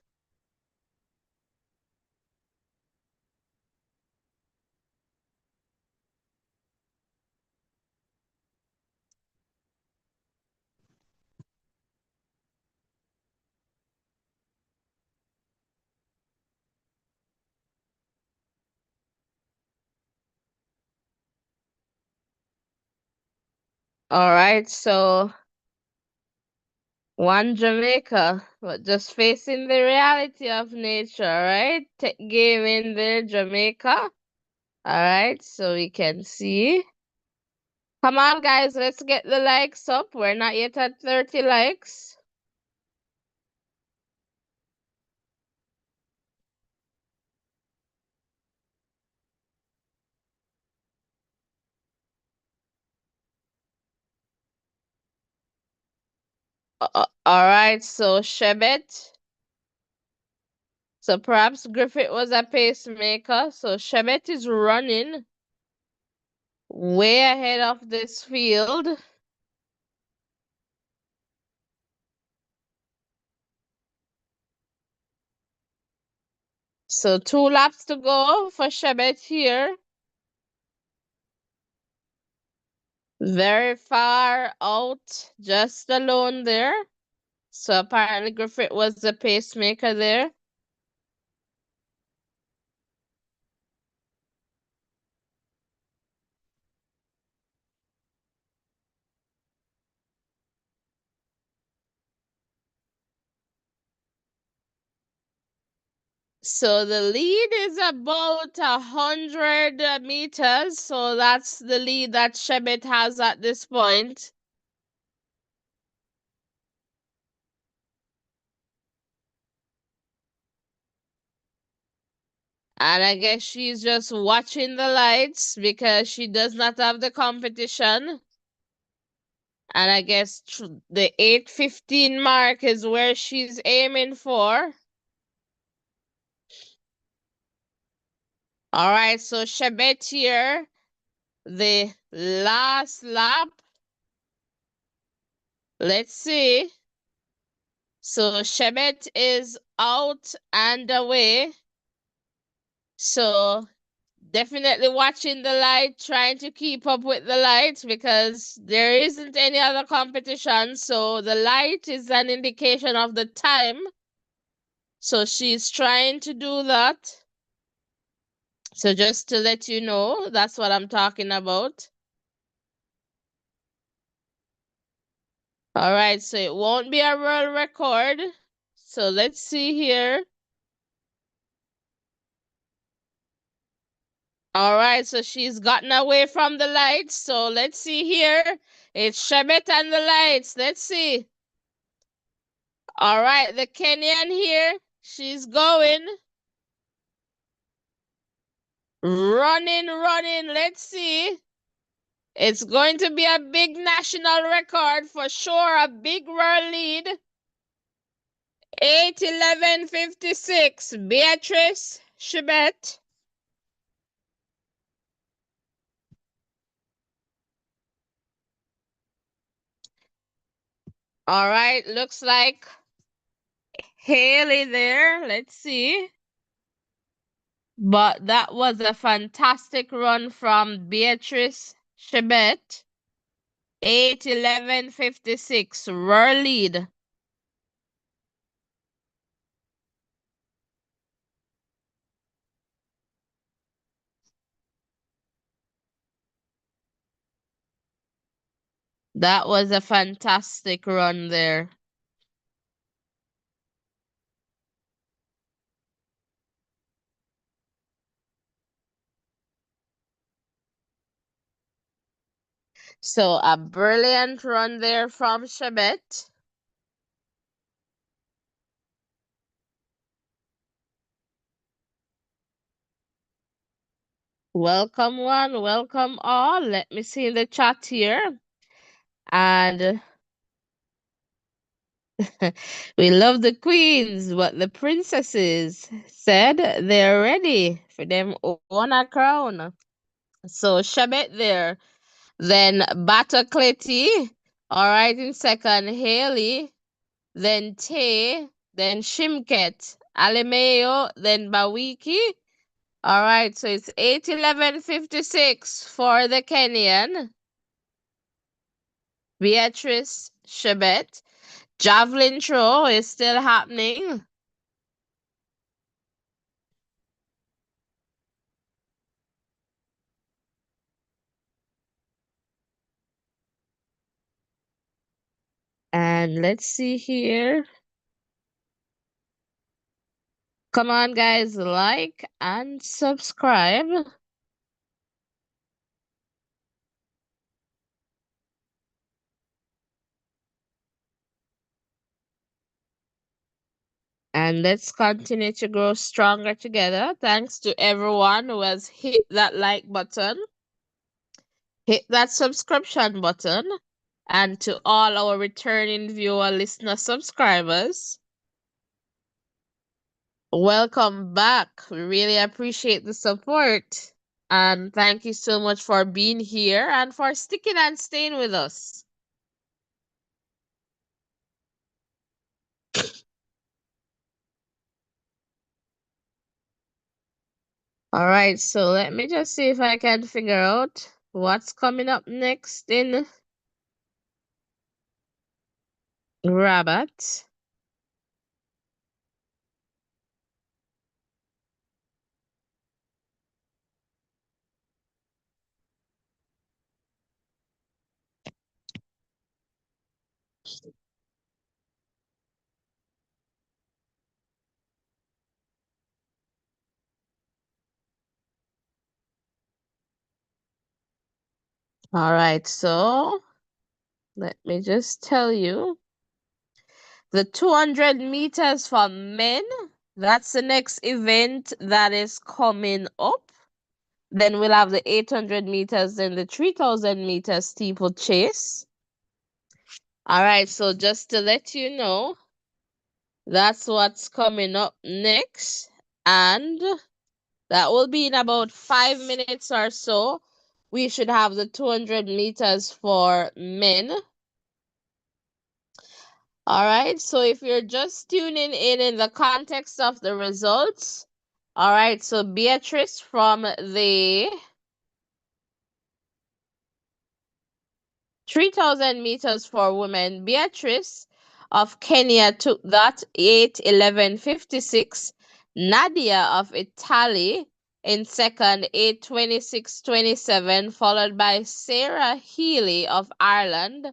All right, so one Jamaica, but just facing the reality of nature, right? Tech game in there, Jamaica. All right, so we can see. Come on, guys, let's get the likes up. We're not yet at 30 likes. All right, so Shebet. So perhaps Griffith was a pacemaker. So Shebet is running way ahead of this field. So 2 laps to go for Shebet here. Very far out, just alone there. So apparently Griffith was the pacemaker there. So the lead is about 100 meters. So that's the lead that Shebet has at this point. And I guess she's just watching the lights because she does not have the competition. And I guess the 8:15 mark is where she's aiming for. All right, so Shebet here, the last lap. Let's see. So Shebet is out and away. So definitely watching the light, trying to keep up with the light because there isn't any other competition. So the light is an indication of the time. So she's trying to do that. So just to let you know, that's what I'm talking about. All right, so it won't be a world record. So let's see here. All right, so she's gotten away from the lights. So let's see here. It's Shebet and the lights. Let's see. All right, the Kenyan here. She's going. Running, running. Let's see. It's going to be a big national record for sure. A big world lead. 8:11:56. Beatrice Shebet. All right, looks like Haley there. Let's see. But that was a fantastic run from Beatrice Chebet. 8:11:56. Roar lead. That was a fantastic run there. So a brilliant run there from Chebet. Welcome one, welcome all. Let me see in the chat here. And we love the queens, but the princesses said they're ready for them on a crown. So Shabet there. Then Batacleti. All right, in second, Haley. Then Tay. Then Shimket. Alemeo. Then Bawiki. All right, so it's 8:11:56 for the Kenyan. Beatrice Shabet. Javelin throw is still happening. And let's see here. Come on, guys, like and subscribe. And let's continue to grow stronger together. Thanks to everyone who has hit that like button, hit that subscription button, and to all our returning viewer, listener, subscribers. Welcome back. We really appreciate the support. And thank you so much for being here and for sticking and staying with us. All right, so let me just see if I can figure out what's coming up next in Rabat. All right, so let me just tell you the 200 meters for men, that's the next event that is coming up. Then we'll have the 800 meters and the 3,000 meters steeplechase. All right, so just to let you know, that's what's coming up next. And that will be in about 5 minutes or so. We should have the 200 meters for men. All right, so if you're just tuning in the context of the results, all right, so Beatrice from the 3,000 meters for women, Beatrice of Kenya took that 8:11:56. Nadia of Italy in second, 8:26:27, followed by Sarah Healy of Ireland,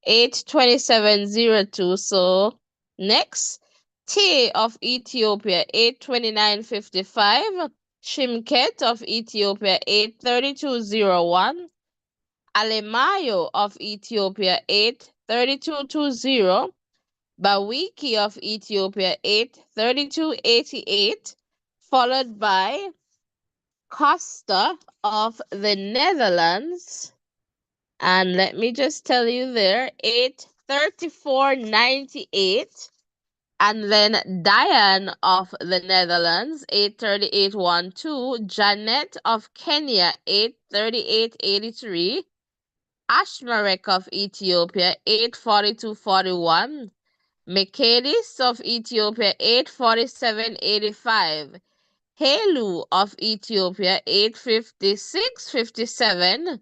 8:27:02. So next, T of Ethiopia, 8:29:55. Shimket of Ethiopia, 8:32:01. Alemayo of Ethiopia, 8:32:20. Bawiki of Ethiopia, 8:32:88. Followed by Costa of the Netherlands. And let me just tell you there, 8:34:98. And then Diane of the Netherlands, 8:38:12. Janet of Kenya, 8:38:83. Ashmarek of Ethiopia, 842.41. Mekadis of Ethiopia, 847.85. Helu of Ethiopia, 856.57.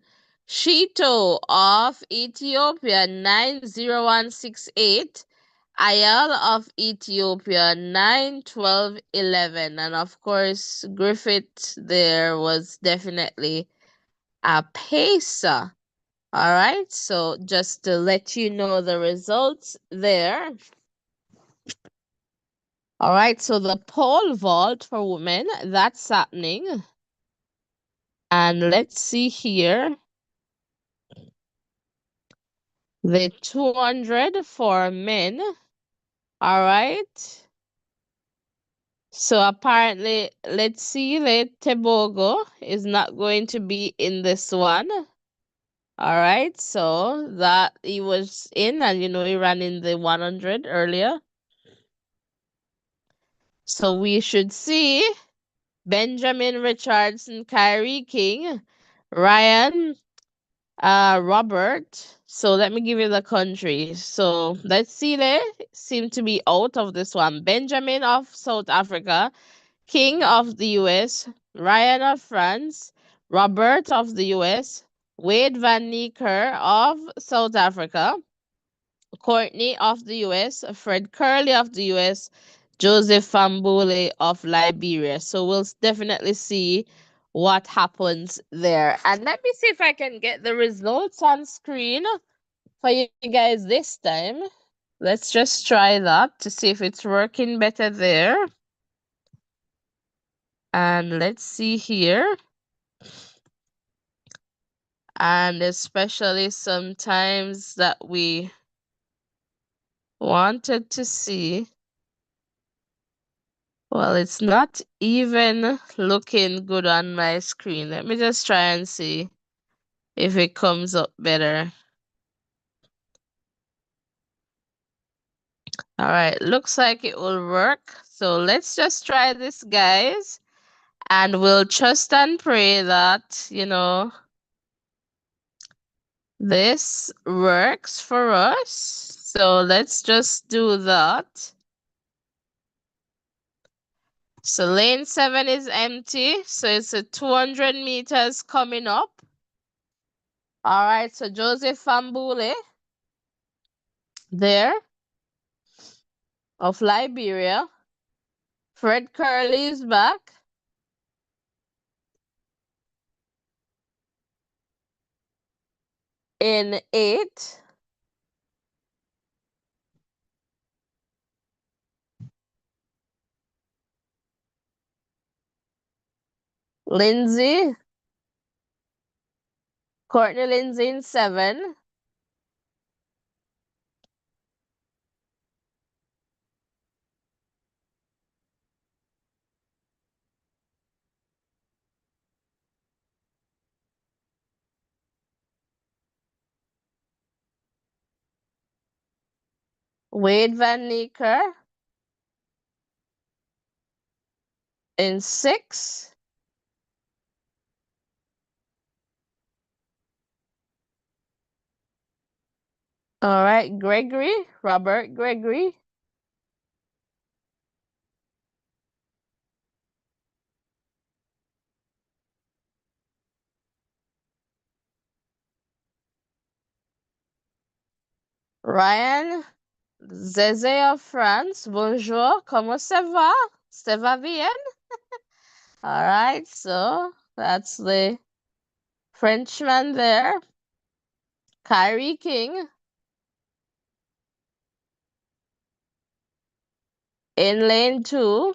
Shito of Ethiopia, 90168. Ayal of Ethiopia, 912.11. And of course, Griffith there was definitely a pacer. All right, so just to let you know the results there. All right, so the pole vault for women, that's happening. And let's see here. The 200 for men. All right. So apparently, let's see, the Tobago is not going to be in this one. All right, so that he was in, and he ran in the 100 earlier. So we should see Benjamin Richardson, Kyrie King, Ryan, Robert. So let me give you the country. So let's see, they seem to be out of this one. Benjamin of South Africa, King of the US, Ryan of France, Robert of the US, Wade Van Niekerk of South Africa, Courtney of the US, Fred Curley of the US, Joseph Fambule of Liberia. So we'll definitely see what happens there. And let me see if I can get the results on screen for you guys this time. Let's just try that to see if it's working better there. And let's see here. And especially sometimes that we wanted to see. Well, it's not even looking good on my screen. Let me just try and see if it comes up better. All right, looks like it will work. So let's just try this, guys. And we'll trust and pray that, this works for us. So let's just do that. So lane 7 is empty. So it's a 200 meters coming up. All right, so Joseph Fambule there of Liberia. Fred Curley is back. In 8. Lindsay. Courtney Lindsay in 7. Wade Van Niekerk in 6. All right, Robert Gregory. Ryan Zeze of France. Bonjour, comment ça va? Ça va bien? All right, so that's the Frenchman there. Kyrie King in lane 2.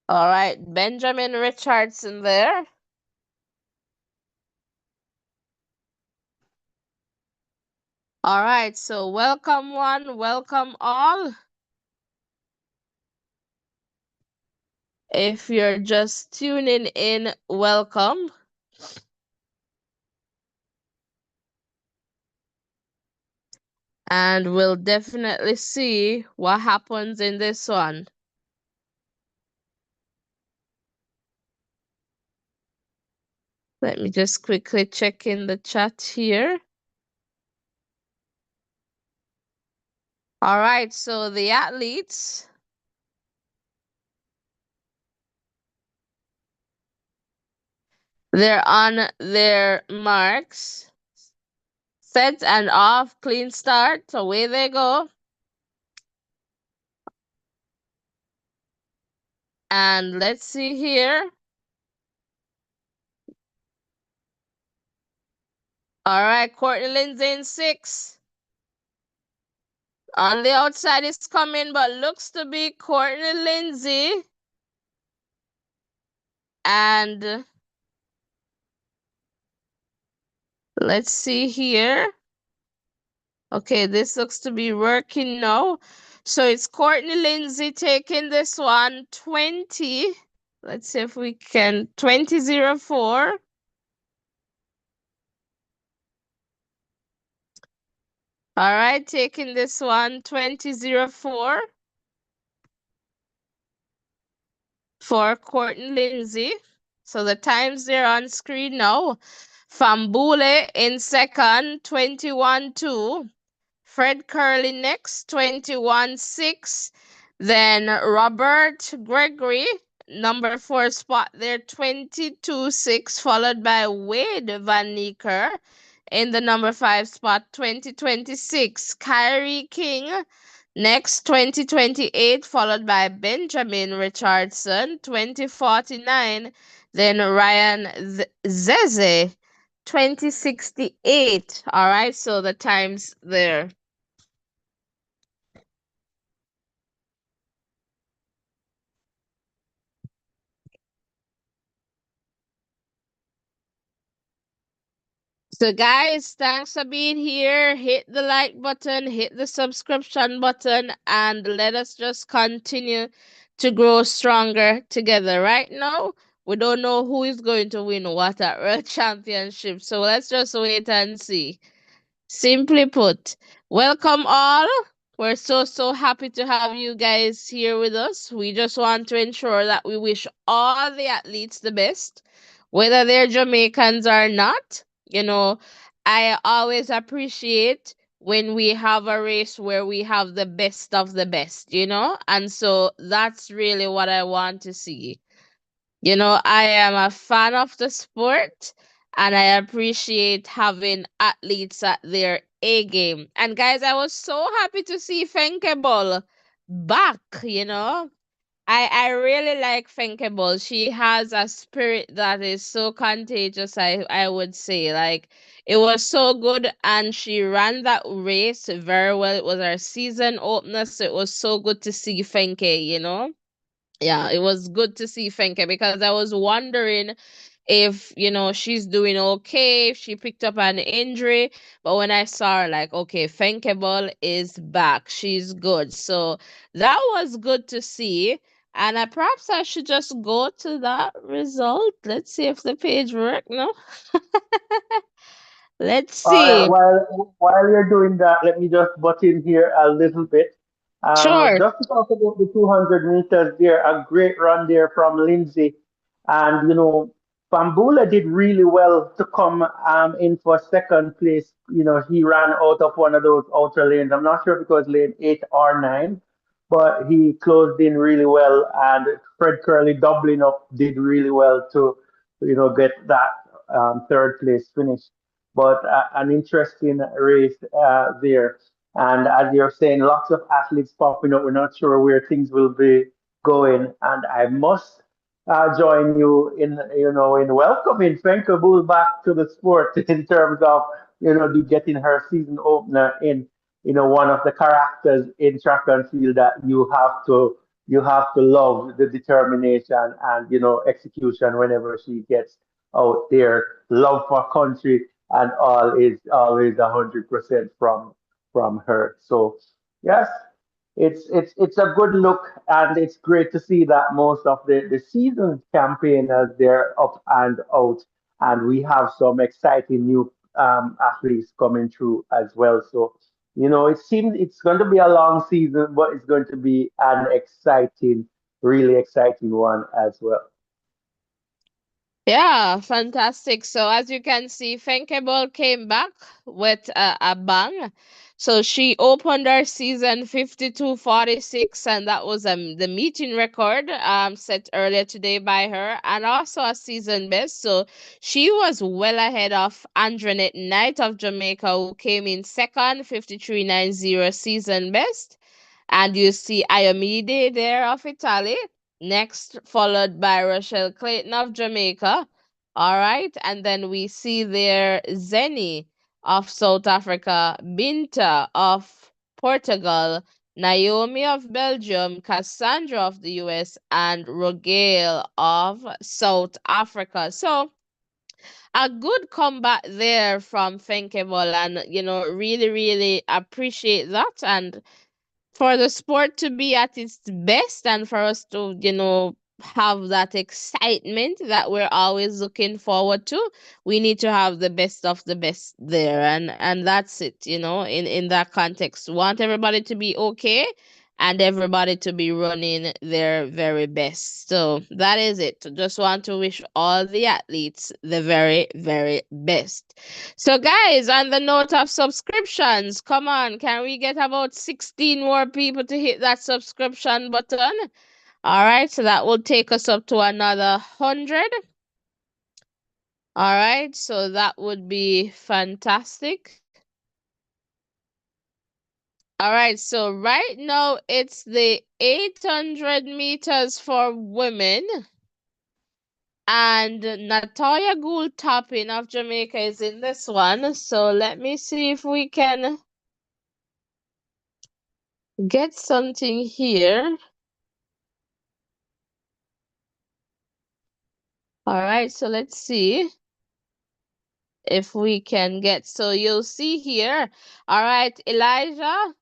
All right, Benjamin Richardson there. All right, so welcome one, welcome all. If you're just tuning in, welcome. And we'll definitely see what happens in this one. Let me just quickly check in the chat here. All right, so the athletes, they're on their marks. Set and off, clean start. Away they go. And let's see here. All right, Courtney Lindsay in 6. On the outside is coming, but looks to be Courtney Lindsay. And let's see here. Okay, this looks to be working now. So it's Courtney Lindsay taking this one 20. Let's see if we can 20-04. All right, taking this one 20-04 for Courtney Lindsay. So the times they're on screen now. Fambule in second, 21-2. Fred Curley next, 21-6. Then Robert Gregory, number 4 spot there, 22-6, followed by Wade Van Nieker in the number 5 spot, 2026. Kyrie King next, 2028, followed by Benjamin Richardson, 2049. Then Ryan Zeze, 2068. All right, so the times there. So guys, thanks for being here. Hit the like button, hit the subscription button, and let us just continue to grow stronger together. Right now, we don't know who is going to win what at World Championship, so let's just wait and see. Simply put, welcome all. We're so happy to have you guys here with us. We just want to ensure that we wish all the athletes the best, whether they're Jamaicans or not. You know, I always appreciate when we have a race where we have the best of the best, and so that's really what I want to see. I am a fan of the sport and I appreciate having athletes at their A game. And guys, I was so happy to see Fenkeball back. I really like Fenkeball. She has a spirit that is so contagious, I would say. Like it was so good and she ran that race very well. It was her season opener, so it was so good to see Fenke. Yeah, it was good to see Fenke because I was wondering if, she's doing okay, if she picked up an injury. But when I saw her, like, okay, Fenkeball is back. She's good. So that was good to see. And perhaps I should just go to that result. Let's see if the page worked, no? Let's All right, see. while you're doing that, let me just butt in here a little bit. Sure. Just to talk about the 200 meters there, a great run there from Lindsay. And, Bambula did really well to come in for second place. He ran out of one of those outer lanes. I'm not sure if it was lane 8 or 9, but he closed in really well. And Fred Curley doubling up did really well to, get that third place finish. But an interesting race there. And as you're saying, lots of athletes popping up. We're not sure where things will be going. And I must join you in welcoming Fenka Bull back to the sport in terms of getting her season opener in one of the characters in track and field that you have to love the determination and execution whenever she gets out there. Love for country and all is always 100% from her. So yes, it's a good look, and it's great to see that most of the season campaigners they're up and out, and we have some exciting new athletes coming through as well. So It seems it's going to be a long season, but it's going to be an exciting, really exciting one as well. Yeah, fantastic. So as you can see, Fenkable came back with a bang. So she opened her season 52-46, and that was the meeting record set earlier today by her, and also a season best. So she was well ahead of Andrenet Knight of Jamaica, who came in second, 53.90 season best. And you see Ayomide there of Italy, next followed by Rochelle Clayton of Jamaica. All right, and then we see there Zeni of South Africa, Binta of Portugal, Naomi of Belgium, Cassandra of the US, and Rogale of South Africa. So a good comeback there from Fenkable, and really, really appreciate that. And for the sport to be at its best and for us to, have that excitement that we're always looking forward to, we need to have the best of the best there. And that's it, in that context. Want everybody to be okay and everybody to be running their very best. So that is it. Just want to wish all the athletes the very, very best. So, guys, on the note of subscriptions, come on, can we get about 16 more people to hit that subscription button? All right, so that will take us up to another 100. All right, so that would be fantastic. All right, so right now it's the 800 meters for women. And Natoya Gould Topping of Jamaica is in this one. So let me see if we can get something here. All right, so let's see if we can get. So you'll see here. All right, Elijah,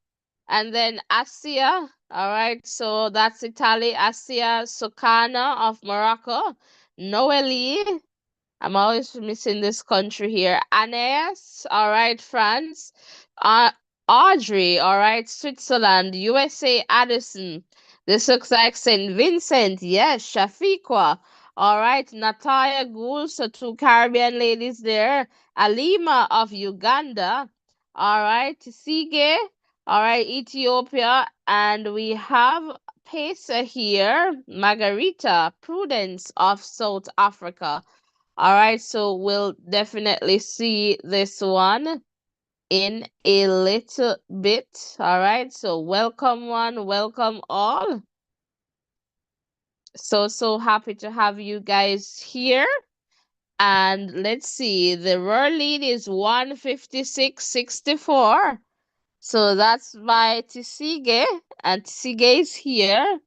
and then Asia. All right, so that's Italy. Asia Sokana of Morocco. Noeli. I'm always missing this country here. Anais, all right, France. Audrey, all right, Switzerland. USA, Addison. This looks like St. Vincent. Yes, Shafiqua. All right, Natalia Gould, so two Caribbean ladies there. Alima of Uganda. All right, Sige. All right, Ethiopia. And we have Pesa here. Margarita Prudence of South Africa. All right, so we'll definitely see this one in a little bit. All right, so welcome one, welcome all. So happy to have you guys here. And let's see, the world lead is 156.64. So that's by Tsige, and Tsige is here.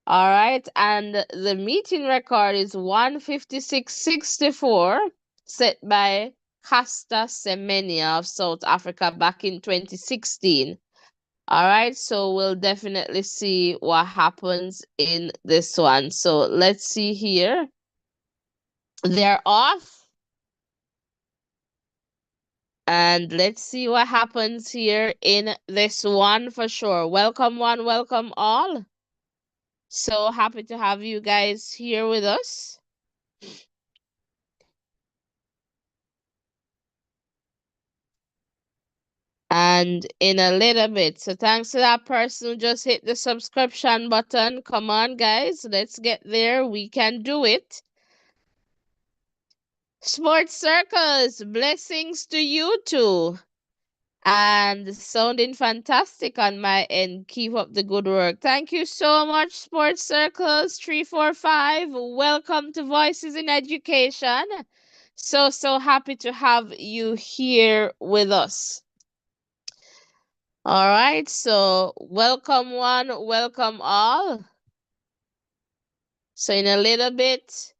All right, and the meeting record is 156.64, set by Casta Semenya of South Africa back in 2016. All right, so we'll definitely see what happens in this one. So let's see here. They're off. And let's see what happens here in this one for sure. Welcome one, welcome all. So happy to have you guys here with us. And in a little bit. So thanks to that person who just hit the subscription button. Come on, guys, let's get there. We can do it. Sports Circles, blessings to you too. And sounding fantastic on my end. Keep up the good work. Thank you so much, Sports Circles 345. Welcome to Voices in Education. So happy to have you here with us. All right, so welcome one, welcome all. So in a little bit,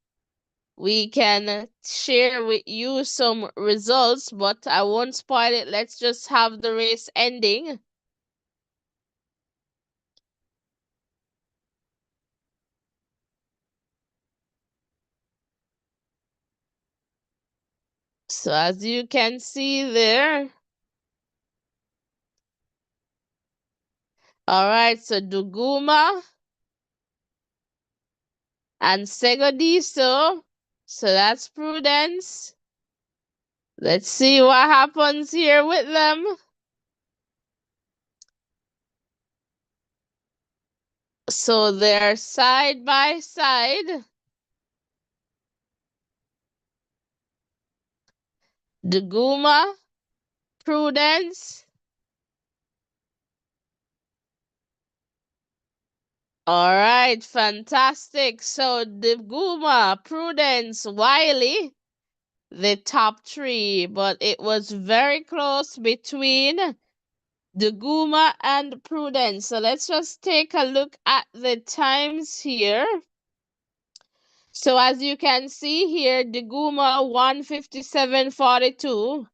we can share with you some results, but I won't spoil it. Let's just have the race ending. So as you can see there, All right, so Duguma and Segodiso. So that's Prudence. Let's see what happens here with them. So they're side by side. Duguma, Prudence. All right, fantastic. So Duguma, Prudence, Wiley, the top three, but it was very close between Duguma and Prudence. So let's just take a look at the times here. So as you can see here, Duguma 157.42.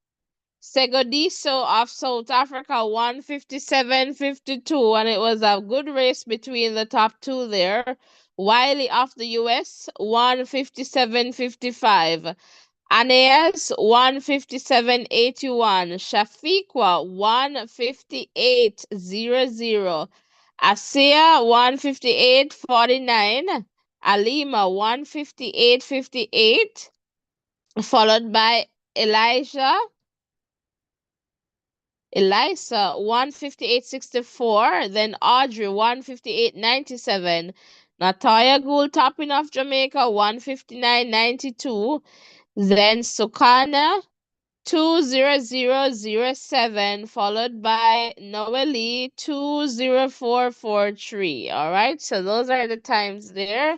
Segodiso of South Africa 157.52, and it was a good race between the top two there. Wiley of the US 157.55. Aeneas 157.81. Shafiqua 158.00. Asia 158.49. Alima 158.58, followed by Elisa 158.64, then Audrey 158.97, Natalia Gould topping off Jamaica 159.92, then Sukana 20007, followed by Noeli 20443. All right, so those are the times there.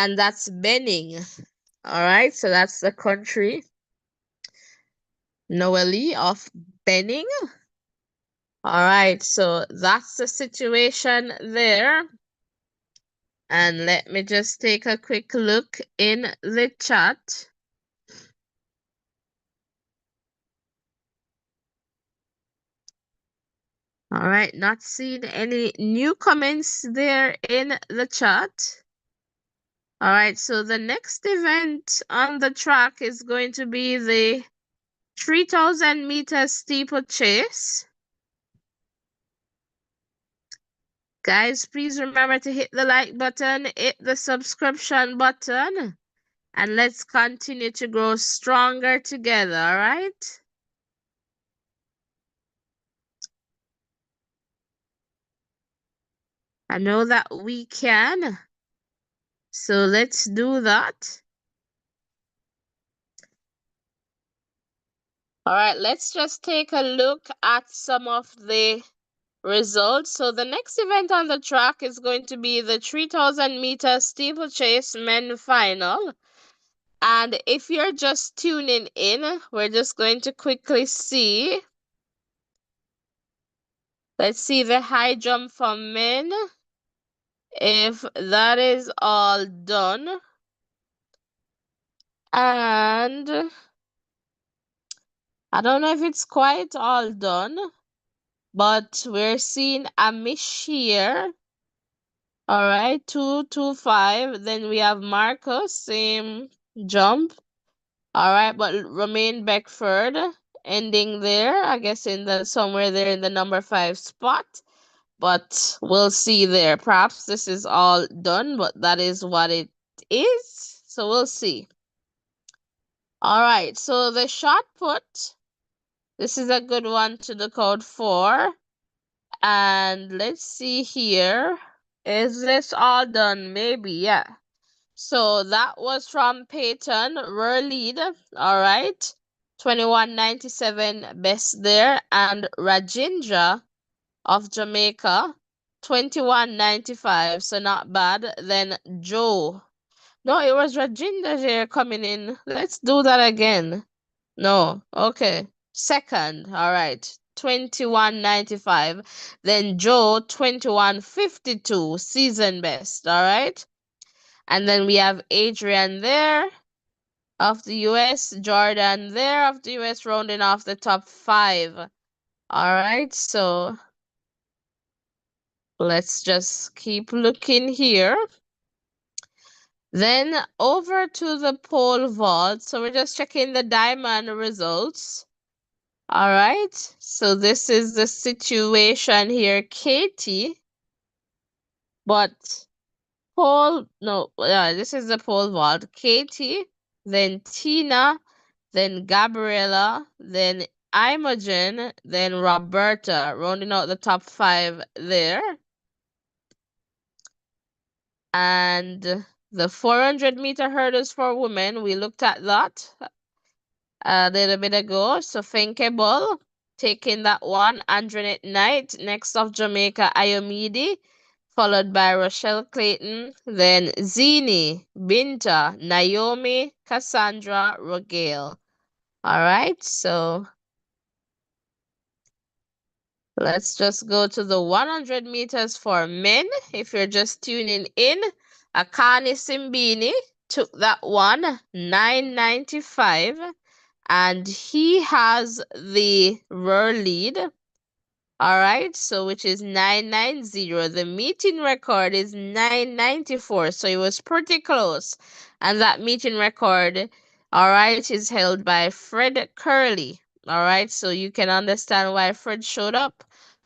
And that's Benin. All right, so that's the country. Noeli of Benin. All right, so that's the situation there. And let me just take a quick look in the chat. All right, not seeing any new comments there in the chat. All right, so the next event on the track is going to be the 3,000 meter steeplechase. Guys, please remember to hit the like button, hit the subscription button, and let's continue to grow stronger together, all right? I know that we can. So let's do that. All right, let's just take a look at some of the results. So the next event on the track is going to be the 3,000 meter steeplechase men final. And if you're just tuning in, we're just going to quickly see. Let's see the high jump for men. If that is all done. And I don't know if it's quite all done, but we're seeing a miss here. All right, 225. Then we have Marcus, same jump. All right, but Romain Beckford ending there, I guess in the somewhere there in the number 5 spot. But we'll see there. Perhaps this is all done, but that is what it is. So we'll see. All right, so the shot put, this is a good one to look out for. And let's see here. Is this all done? Maybe, yeah. So that was from Peyton Rurlead. All right. 21.97 best there. And Rajindra of Jamaica, 21.95. So not bad. Then Joe. No, it was Rajindra there coming in. Let's do that again. No. Okay. Second. All right. 21.95. Then Joe 21.52 season best. All right. And then we have Adrian there of the US, Jordan there of the US, rounding off the top 5. All right. So Let's just keep looking here. Then over to the pole vault. So we're just checking the diamond results. All right. So this is the situation here, Katie. But this is the pole vault. Katie, then Tina, then Gabriella, then Imogen, then Roberta, rounding out the top 5 there. And the 400-meter hurdles for women, we looked at that a little bit ago. So Fenkable taking that one. Anjanette Knight, next of Jamaica, Ayomide, followed by Rochelle Clayton, then Zini, Binta, Naomi, Cassandra, Rogale. All right, so let's just go to the 100 meters for men. If you're just tuning in, Akani Simbini took that one, 995, and he has the rear lead. All right, so which is 990. The meeting record is 994, so it was pretty close. And that meeting record, all right, is held by Fred Curley. All right, so you can understand why Fred showed up.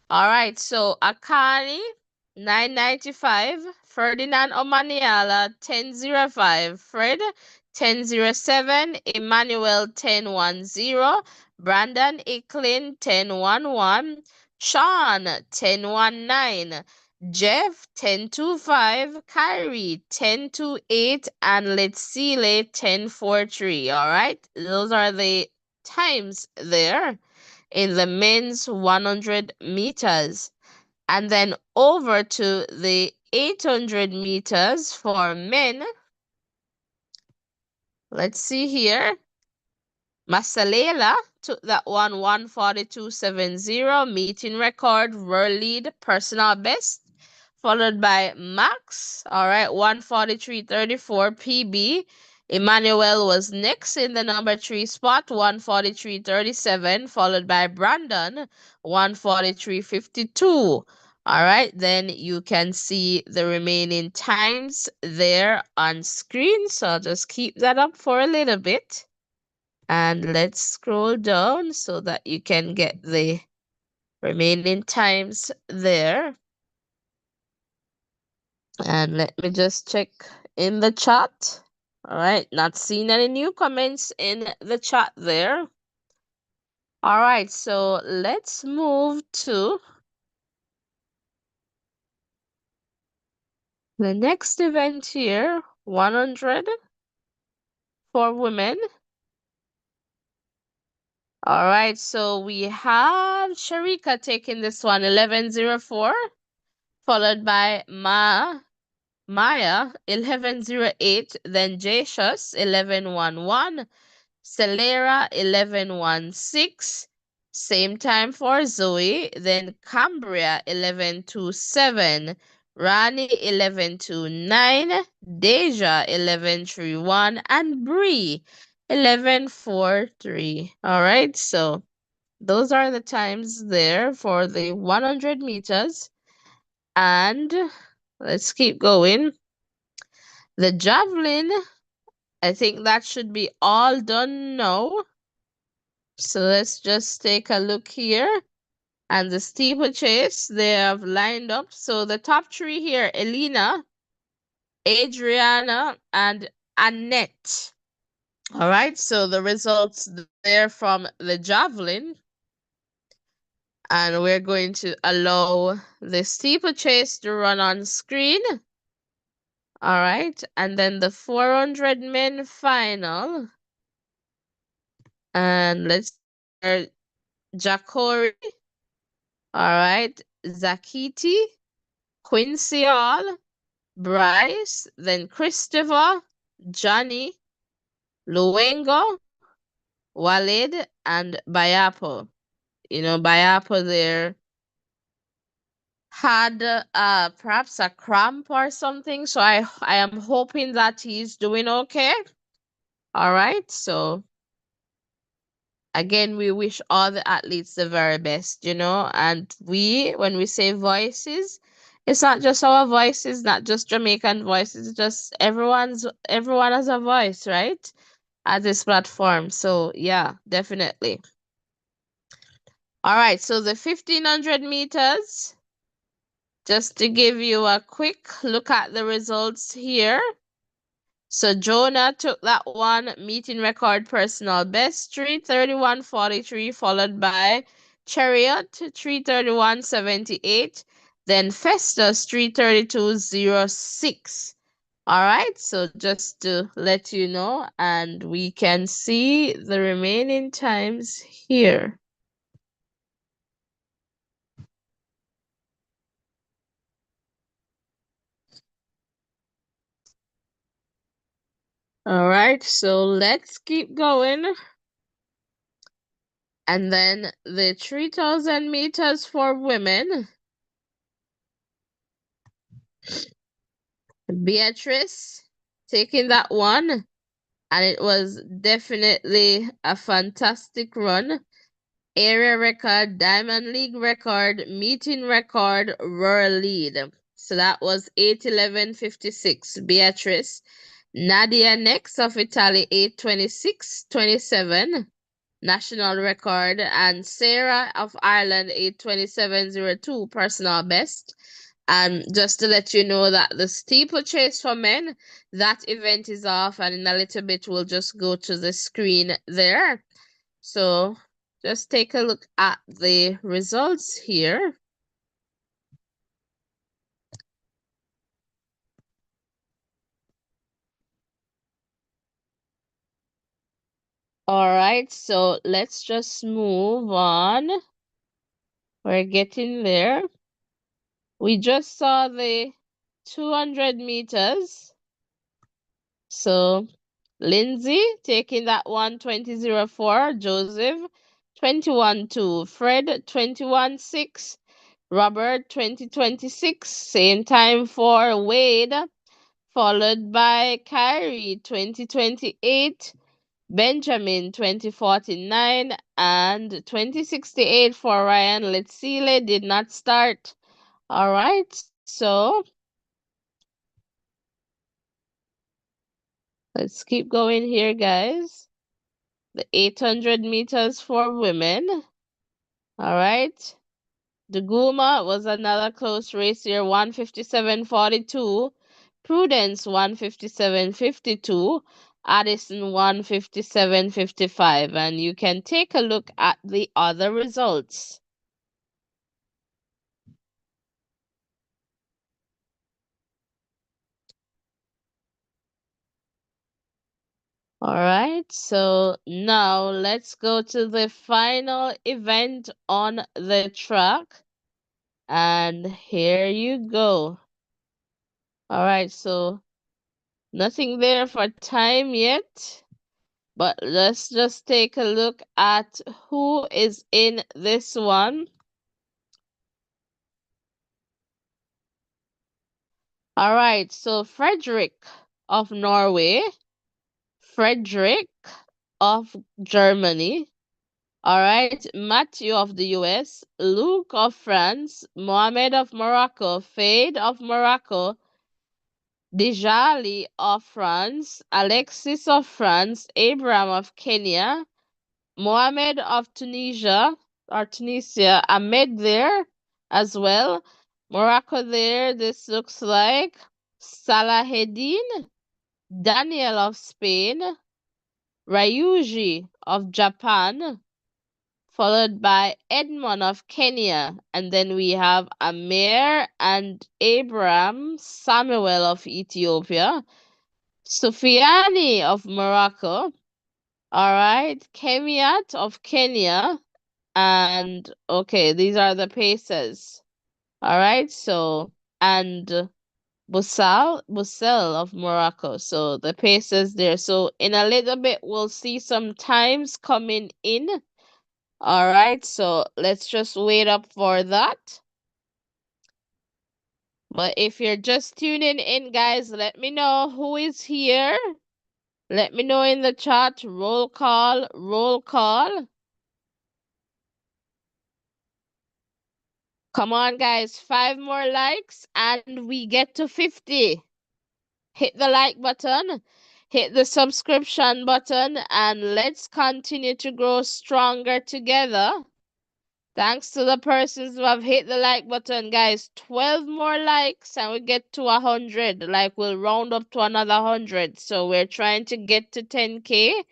All right, so Akani 995, Ferdinand Omaniala 1005, Fred 1007, Emmanuel 1010, Brandon Icklin 1011, Sean 1019, Jeff 1025, Kyrie 1028, and Letsile 1043. All right, those are the times there in the men's 100 meters. And then over to the 800 meters for men. Let's see here. Masalela took that one 142.70, meeting record, world lead, personal best, followed by Max, all right, 143.34 PB. Emmanuel was next in the number 3 spot, 143.37, followed by Brandon, 143.52. All right, then you can see the remaining times there on screen. So I'll just keep that up for a little bit. And let's scroll down so that you can get the remaining times there. And let me just check in the chat. All right, not seeing any new comments in the chat there. All right, so let's move to the next event here, 100 for women. All right, so we have Sharika taking this one, 1104, followed by Maya 1108, then Jashus 1111, Celera 1116, same time for Zoe, then Cambria 1127, Rani 1129, Deja 1131, and Bree 1143. All right, so those are the times there for the 100 meters. And let's keep going. The javelin, I think that should be all done now. So let's just take a look here. And the steeplechase, they have lined up. So the top 3 here, Elena, Adriana, and Annette. All right, so the results there from the javelin. And we're going to allow the steeplechase to run on screen. All right, and then the 400 men final. And let's see here, Jacori, all right, Zakiti, Quincy Hall, Bryce, then Christopher, Johnny, Luengo, Walid, and Bayapo. You know, Bayapo there had perhaps a cramp or something, so I am hoping that he's doing okay. All right, so again, we wish all the athletes the very best, you know, and when we say voices, It's not just our voices, not just Jamaican voices, it's just everyone has a voice, right? At this platform. So yeah, definitely. All right, so the 1500 meters, just to give you a quick look at the results here. So Jonah took that one, meeting record personal best 3:31:43, followed by Chariot 3:31:78, then Festus 3:32:06. All right, so just to let you know, and we can see the remaining times here. All right, so let's keep going. And then the 3000 meters for women. Beatrice taking that one, and it was definitely a fantastic run. Area record, Diamond League record, meeting record, world lead. So that was 8:11:56. Beatrice. Nadia next of Italy, 8:26:27. National record, and Sarah of Ireland, 8:27:02. Personal best. And just to let you know that the steeplechase for men, that event is off, and in a little bit we'll just go to the screen there. So just take a look at the results here. All right, so let's just move on. We're getting there. We just saw the 200 meters. So Lindsay taking that one, 20:04. Joseph 21:2. Fred 21:6. Robert 20:26. Same time for Wade, followed by Kyrie 20:28. Benjamin 20:49 and 20:68 for Ryan Letsile did not start. All right, so let's keep going here, guys. The 800 meters for women. All right. The Guma was another close race here, 1:57:42. Prudence 1:57:52. Addison 1:57:55. And you can take a look at the other results. All right, so now let's go to the final event on the track. And here you go. All right, so nothing there for time yet, but let's just take a look at who is in this one. All right, so Frederick of Norway, Frederick of Germany, all right, Matthew of the US, Luke of France, Mohammed of Morocco, Fade of Morocco, Dijali of France, Alexis of France, Abraham of Kenya, Mohammed of Tunisia or Tunisia, Ahmed there as well, Morocco there, this looks like, Salaheddin, Daniel of Spain, Ryuji of Japan, followed by Edmond of Kenya, and then we have Amir and Abraham Samuel of Ethiopia, Sufiani of Morocco, all right, Kemiat of Kenya, and okay, these are the paces. All right, so and Busel of Morocco. So the paces there. So in a little bit, we'll see some times coming in. All right, so let's just wait up for that. But if you're just tuning in, guys, let me know who is here. Let me know in the chat. Roll call, roll call. Come on, guys. 5 more likes and we get to 50. Hit the like button, hit the subscription button, and let's continue to grow stronger together. Thanks to the persons who have hit the like button, guys. 12 more likes and we get to 100. Like, we'll round up to another 100. So we're trying to get to 10K.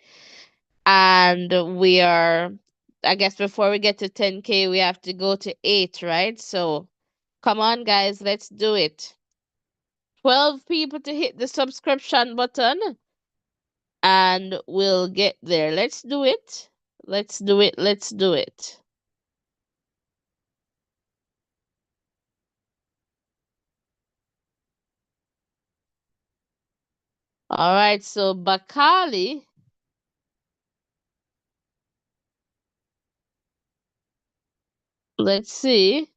And we are, I guess before we get to 10K, we have to go to 8, right? So come on, guys, let's do it. 12 people to hit the subscription button and we'll get there. Let's do it. Let's do it. Let's do it. All right, so Bakali, let's see.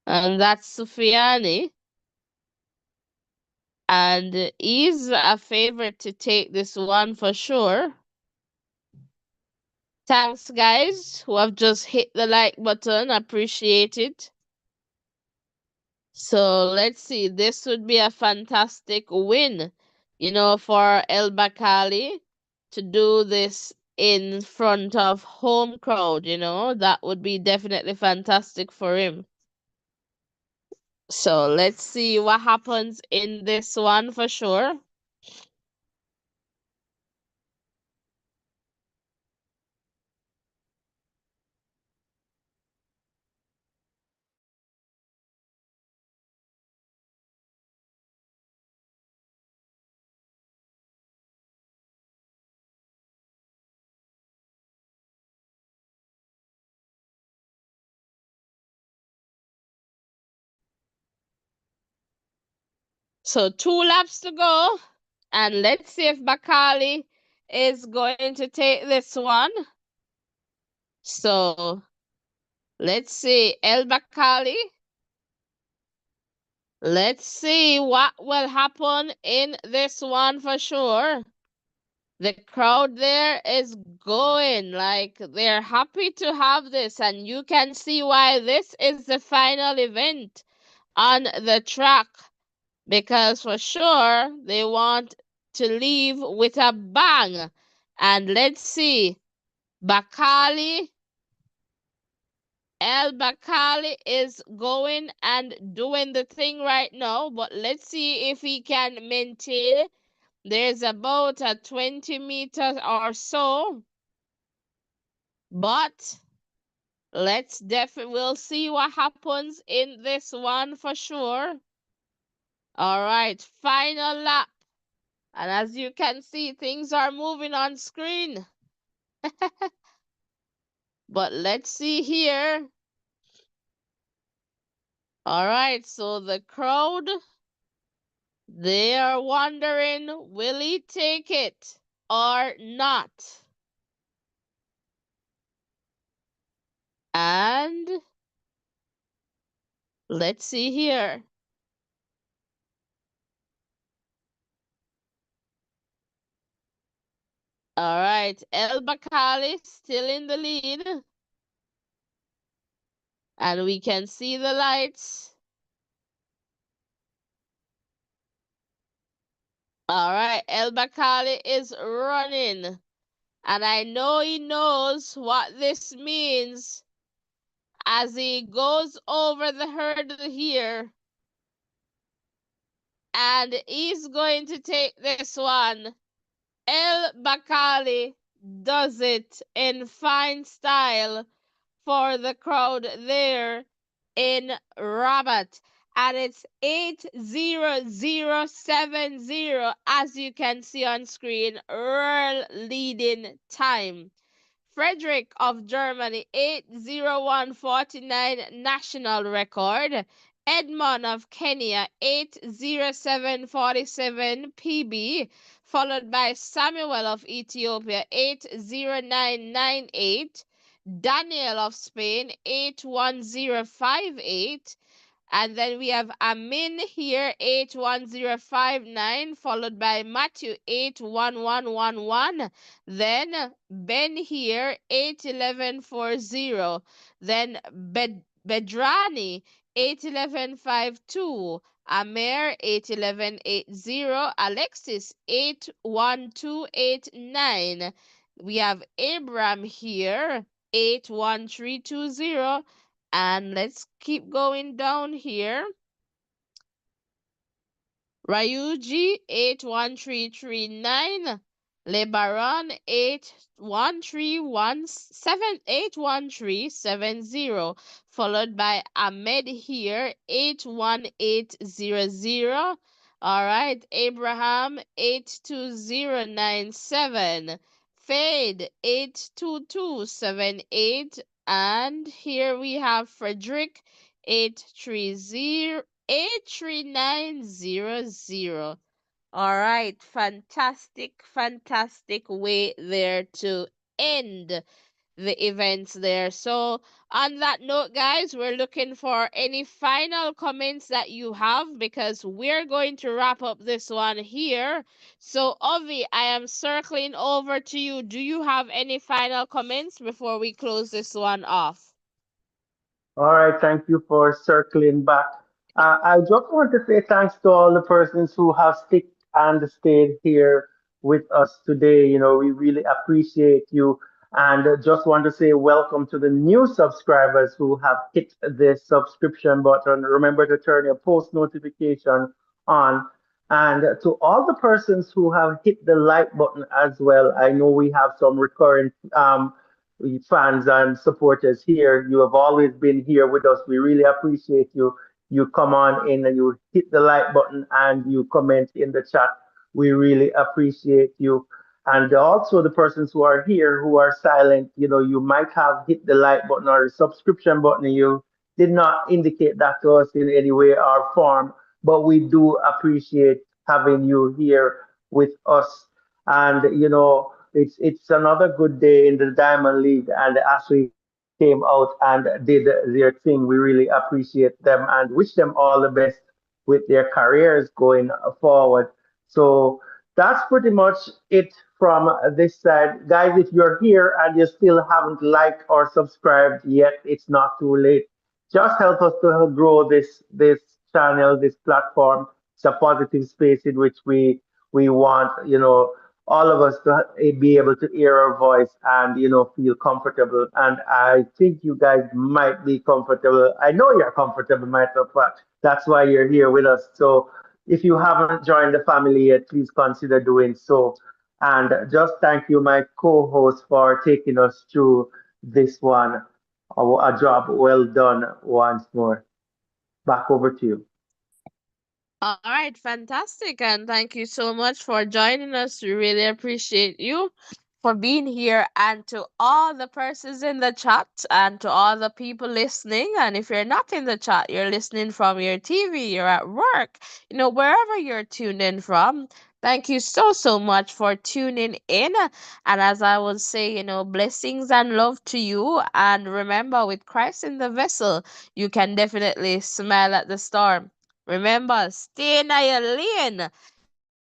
And that's Sufiani. And he's a favorite to take this one for sure. Thanks, guys, who have just hit the like button. Appreciate it. So let's see. This would be a fantastic win, for El Bakali to do this in front of home crowd, that would be definitely fantastic for him. So let's see what happens in this one for sure. So 2 laps to go. And let's see if Bakali is going to take this one. So let's see. El Bakali. Let's see what will happen in this one for sure. The crowd there is going, like they're happy to have this, and you can see why this is the final event on the track, because for sure they want to leave with a bang. And let's see, Bakali, El Bakali is going and doing the thing right now, but let's see if he can maintain. There's about a 20 meters or so, but we'll see what happens in this one for sure. All right, final lap. And as you can see, things are moving on screen. But let's see here. All right, so the crowd, they are wondering, will he take it or not? And let's see here. All right, El Bakali still in the lead. And we can see the lights. All right, El Bakali is running. And I know he knows what this means as he goes over the hurdle here. And he's going to take this one. El Bakali does it in fine style for the crowd there in Rabat. And it's 8:00:70, as you can see on screen, Earl leading time. Frederick of Germany, 8:01:49 national record. Edmond of Kenya, 8:07:47 PB, followed by Samuel of Ethiopia, 8:09:98. Daniel of Spain, 8:10:58. And then we have Amin here, 81059, followed by Matthew, 81111. Then Ben here, 81140. Then Bedrani, 81152. Amer, 81180. Alexis, 81289. We have Abram here, 81320. And let's keep going down here. Ryuji 81339, Lebaron 81370, followed by Ahmed here 81800. All right, Abraham 82097, Fade 82278, and here we have Frederick 830 83900. All right, fantastic, fantastic way there to end the events there. So, on that note, guys, we're looking for any final comments that you have because we're going to wrap up this one here. So, Ovi, I am circling over to you. Do you have any final comments before we close this one off? All right, thank you for circling back. I just want to say thanks to all the persons who have stick and stayed here with us today. You know, we really appreciate you. And just want to say welcome to the new subscribers who have hit the subscription button. Remember to turn your post notification on. And to all the persons who have hit the like button as well. I know we have some recurring fans and supporters here. You have always been here with us. We really appreciate you. You come on in and you hit the like button and you comment in the chat. We really appreciate you. And also the persons who are here who are silent, you know, you might have hit the like button or the subscription button and you did not indicate that to us in any way or form. But we do appreciate having you here with us. And you know, it's another good day in the Diamond League, and the Ashley came out and did their thing. We really appreciate them and wish them all the best with their careers going forward. So that's pretty much it from this side. Guys, if you're here and you still haven't liked or subscribed yet, it's not too late. Just help us to grow this channel, this platform. It's a positive space in which we want, you know, all of us to be able to hear our voice and you know feel comfortable. And I think you guys might be comfortable. I know you're comfortable, matter of fact. That's why you're here with us. So if you haven't joined the family yet, please consider doing so. And just thank you, my co-host, for taking us through this one. A job well done once more. Back over to you. All right, fantastic. And thank you so much for joining us. We really appreciate you for being here, and to all the persons in the chat and to all the people listening. And if you're not in the chat, you're listening from your TV, you're at work, you know, wherever you're tuned in from. Thank you so, so much for tuning in. And as I would say, you know, blessings and love to you. And remember, with Christ in the vessel, you can definitely smile at the storm. Remember, stay in your lane. You know,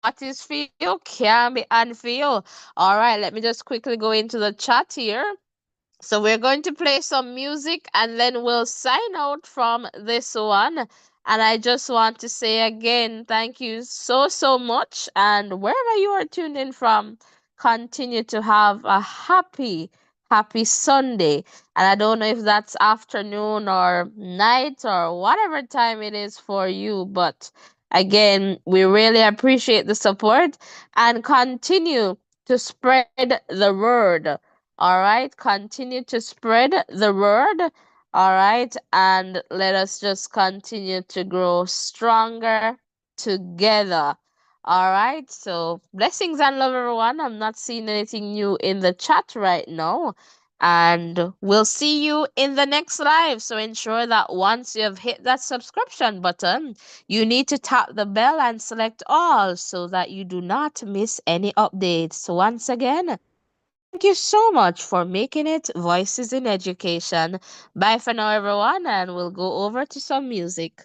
what is for you can be unfeel. All right, let me just quickly go into the chat here. So we're going to play some music and then we'll sign out from this one. And I just want to say again, thank you so, so much. And wherever you are tuned in from, continue to have a happy, happy Sunday. And I don't know if that's afternoon or night or whatever time it is for you, but again, we really appreciate the support and continue to spread the word. All right, continue to spread the word. All right, and let us just continue to grow stronger together. All right, so blessings and love, everyone. I'm not seeing anything new in the chat right now. And we'll see you in the next live. So ensure that once you have hit that subscription button, you need to tap the bell and select all so that you do not miss any updates. So once again, thank you so much for making it Voices in Education. Bye for now, everyone, and we'll go over to some music.